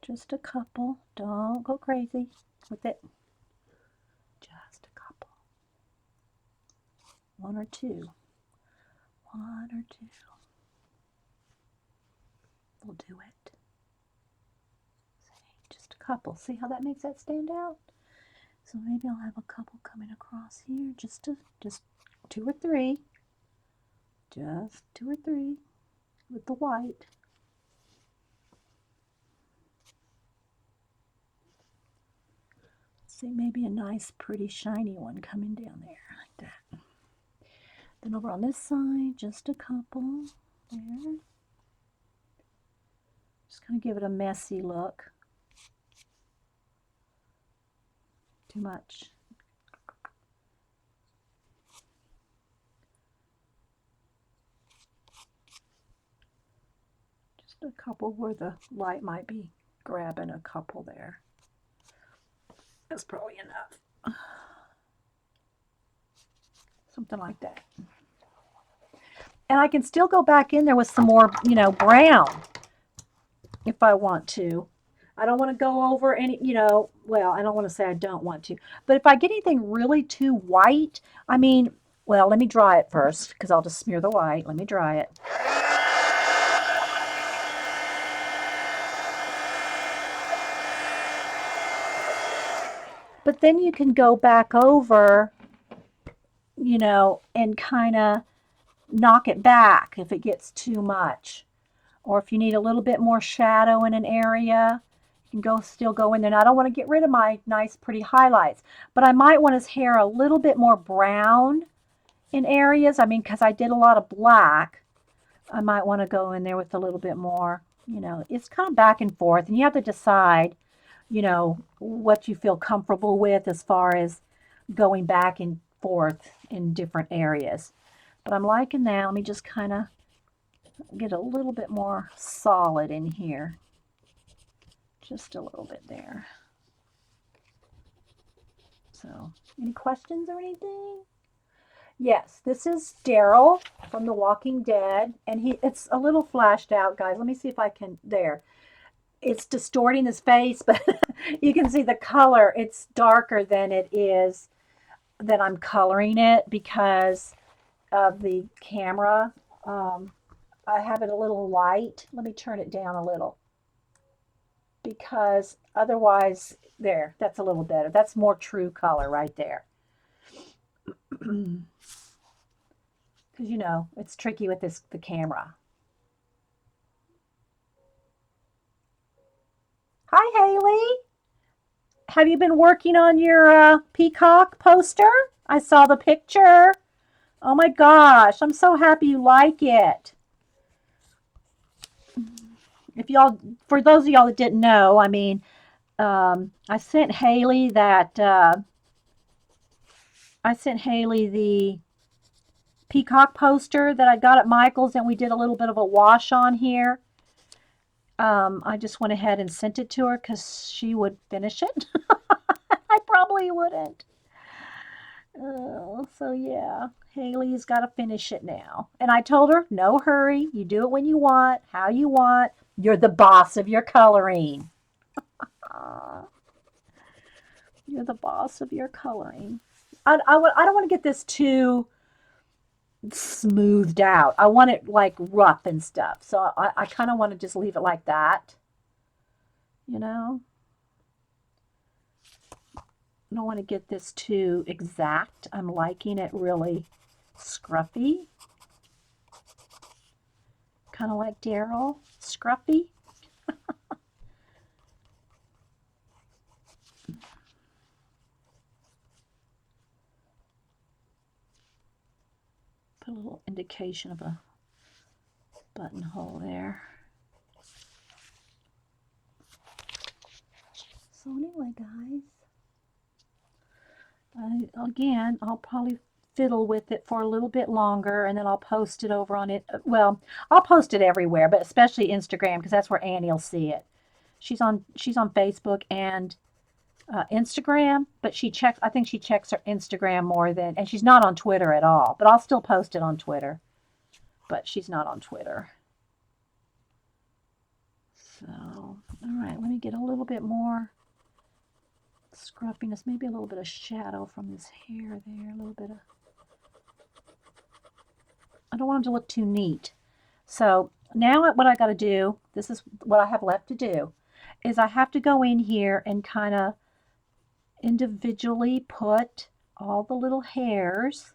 Just a couple. Don't go crazy with it. Just a couple. One or two. One or two. We'll do it. See, just a couple. See how that makes that stand out? So maybe I'll have a couple coming across here, just two or three. Just two or three with the white. See, maybe a nice, pretty, shiny one coming down there like that. Then over on this side, just a couple there. Just kind of give it a messy look. Too much. Just a couple where the light might be grabbing a couple there. That's probably enough. Something like that. And I can still go back in there with some more, you know, brown if I want to. I don't want to go over any, you know, well, I don't want to say I don't want to. But if I get anything really too white, I mean, well, let me dry it first because I'll just smear the white. Let me dry it. But then you can go back over, you know, and kind of knock it back if it gets too much. Or if you need a little bit more shadow in an area, you can still go in there. Now, I don't want to get rid of my nice, pretty highlights, but I might want his hair a little bit more brown in areas. I mean, because I did a lot of black, I might want to go in there with a little bit more, you know, it's kind of back and forth, and you have to decide, you know, what you feel comfortable with as far as going back and forth in different areas. But I'm liking that. Let me just kind of get a little bit more solid in here. Just a little bit there. So, any questions or anything? Yes, this is Daryl from The Walking Dead, and it's a little flashed out, guys. Let me see if I can, there. It's distorting his face, but you can see the color. It's darker than it is that I'm coloring it because of the camera. Um, I have it a little light. Let me turn it down a little because otherwise, there, that's a little better. That's more true color right there. Because it's tricky with the camera. Hi, Haley. Have you been working on your peacock poster? I saw the picture. Oh my gosh, I'm so happy you like it. If y'all, for those of y'all that didn't know, I mean, I sent Haley that. I sent Haley the peacock poster that I got at Michael's, and we did a little bit of a wash on here. I just went ahead and sent it to her because she would finish it. I probably wouldn't. So yeah, Haley's got to finish it now. And I told her, no hurry. You do it when you want, how you want. You're the boss of your coloring. You're the boss of your coloring. I don't want to get this too smoothed out. I want it like rough and stuff. So I kind of want to just leave it like that. You know? I don't want to get this too exact. I'm liking it really scruffy. Kind of like Daryl. Scruffy. Put a little indication of a buttonhole there. So anyway, guys, again, I'll probably fiddle with it for a little bit longer, and then I'll post it over on it. Well, I'll post it everywhere, but especially Instagram because that's where Annie will see it. She's on Facebook and Instagram, but she checks. I think she checks her Instagram more than, and she's not on Twitter at all. But I'll still post it on Twitter. But she's not on Twitter. So, all right, let me get a little bit more scruffiness, maybe a little bit of shadow from this hair there, a little bit of. I don't want them to look too neat. So now what I got to do, this is what I have left to do, is I have to go in here and kind of individually put all the little hairs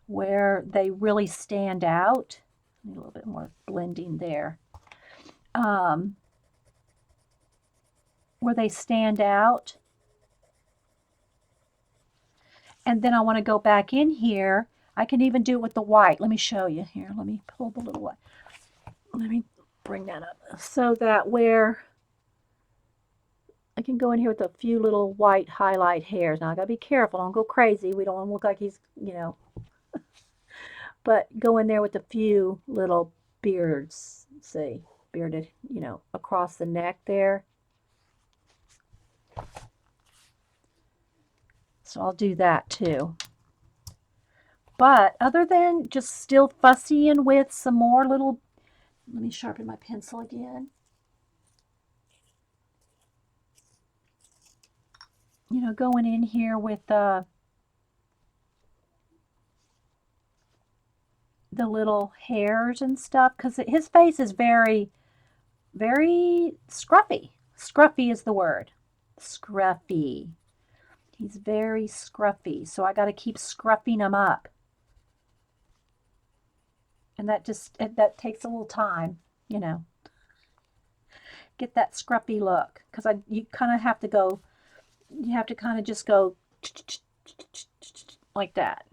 where they really stand out. Need a little bit more blending there. Where they stand out. And then I want to go back in here. I can even do it with the white. Let me show you here. Let me pull the little white. Let me bring that up so that where I can go in here with a few little white highlight hairs. Now I gotta be careful. Don't go crazy. We don't want to look like he's, but go in there with a few little beards. See, bearded, across the neck there. So I'll do that too. But other than just still fussying with some more little, let me sharpen my pencil again. Going in here with the little hairs and stuff, because his face is very, very scruffy. Scruffy is the word. Scruffy. He's very scruffy, so I got to keep scruffing him up. And that takes a little time, get that scruffy look, because you kind of have to go, you have to kind of just go like that.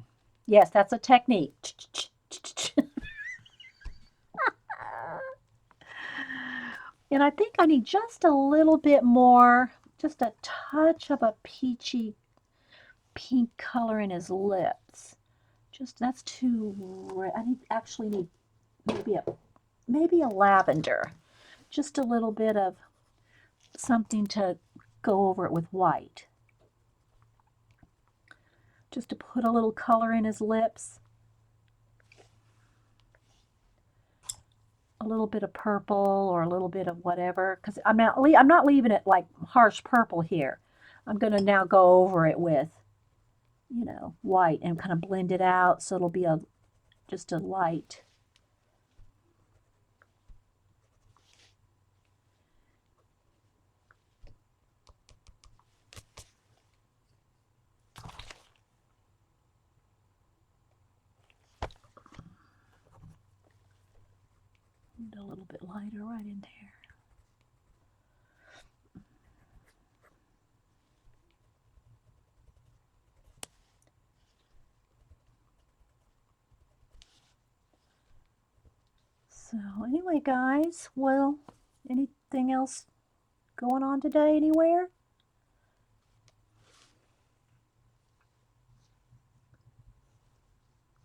Yes, that's a technique. And I think I need just a little bit more, just a touch of a peachy pink color in his lips. Just that's too red. Actually need maybe a lavender. Just a little bit of something to go over it with white. Just to put a little color in his lips. A little bit of purple or a little bit of whatever, because I'm not leaving it like harsh purple here. I'm going to now go over it with, you know, white and kind of blend it out so it'll be just a light. A little bit lighter right in there. So anyway, guys, well, anything else going on today anywhere?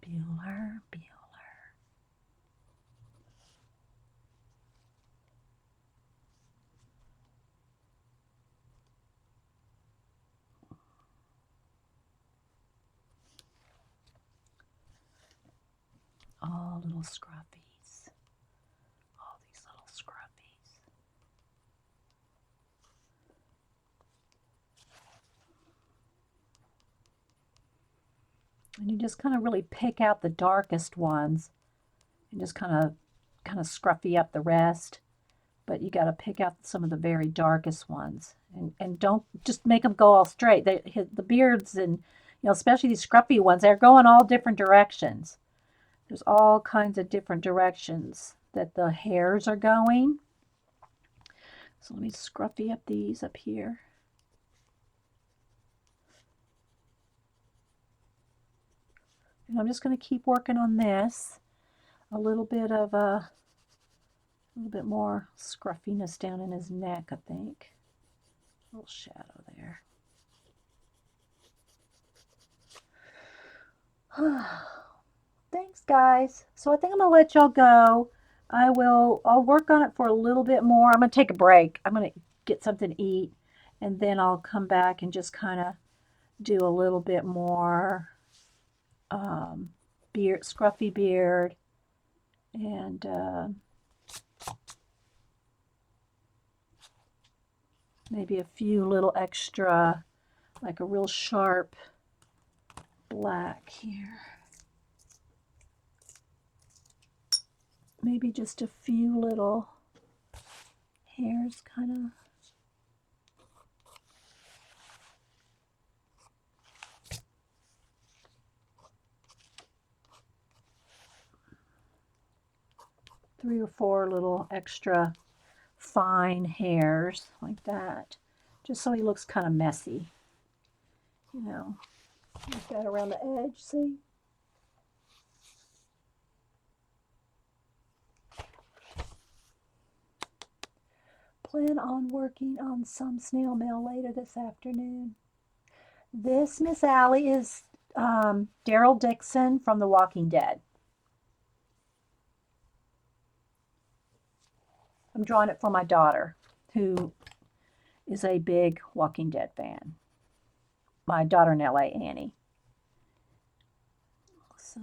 Bueller. All little scruffies. All these little scruffies. And you just kind of really pick out the darkest ones and just kind of scruffy up the rest. But you got to pick out some of the very darkest ones, and don't just make them go all straight. The beards, and you know, especially these scruffy ones, they're going all different directions. There's all kinds of different directions that the hairs are going. So let me scruffy up these up here. And I'm just going to keep working on this. A little bit more scruffiness down in his neck, I think. A little shadow there. Thanks, guys. So I think I'm gonna let y'all go. I'll work on it for a little bit more. I'm gonna take a break. I'm gonna get something to eat, and then I'll come back and just kind of do a little bit more scruffy beard, and maybe a few little extra, like a real sharp black here. Maybe just a few little hairs kind of. Three or four little extra fine hairs like that, just so he looks kind of messy, you know, like that around the edge, see? Plan on working on some snail mail later this afternoon. This, Miss Allie, is Daryl Dixon from The Walking Dead. I'm drawing it for my daughter, who is a big Walking Dead fan. My daughter in LA, Annie. So,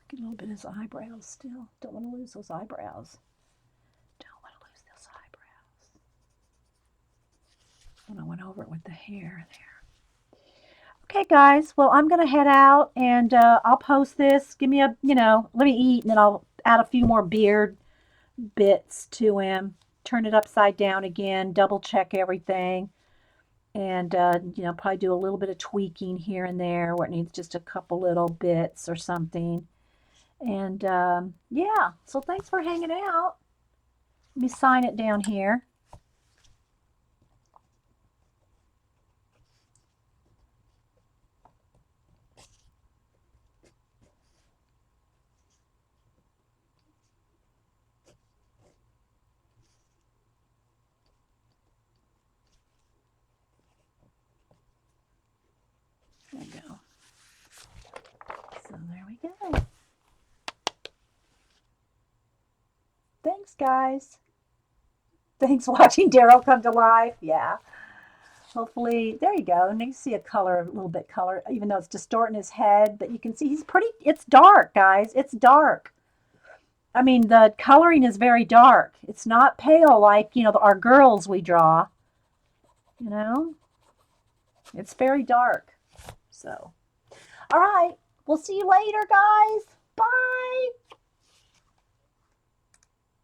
get a little bit of his eyebrows still. Don't want to lose those eyebrows. When I went over it with the hair there. Okay, guys. Well, I'm going to head out, and I'll post this. Give me let me eat, and then I'll add a few more beard bits to him. Turn it upside down again. Double check everything. And, probably do a little bit of tweaking here and there where it needs just a couple little bits or something. And, yeah. So thanks for hanging out. Let me sign it down here. There we go. So there we go. Thanks, guys. Thanks for watching Daryl come to life. Yeah. Hopefully, there you go. And you can see a little bit color, even though it's distorting his head. But you can see it's dark, guys. It's dark. I mean, the coloring is very dark. It's not pale like, our girls we draw. It's very dark. So, All right. We'll see you later, guys. Bye.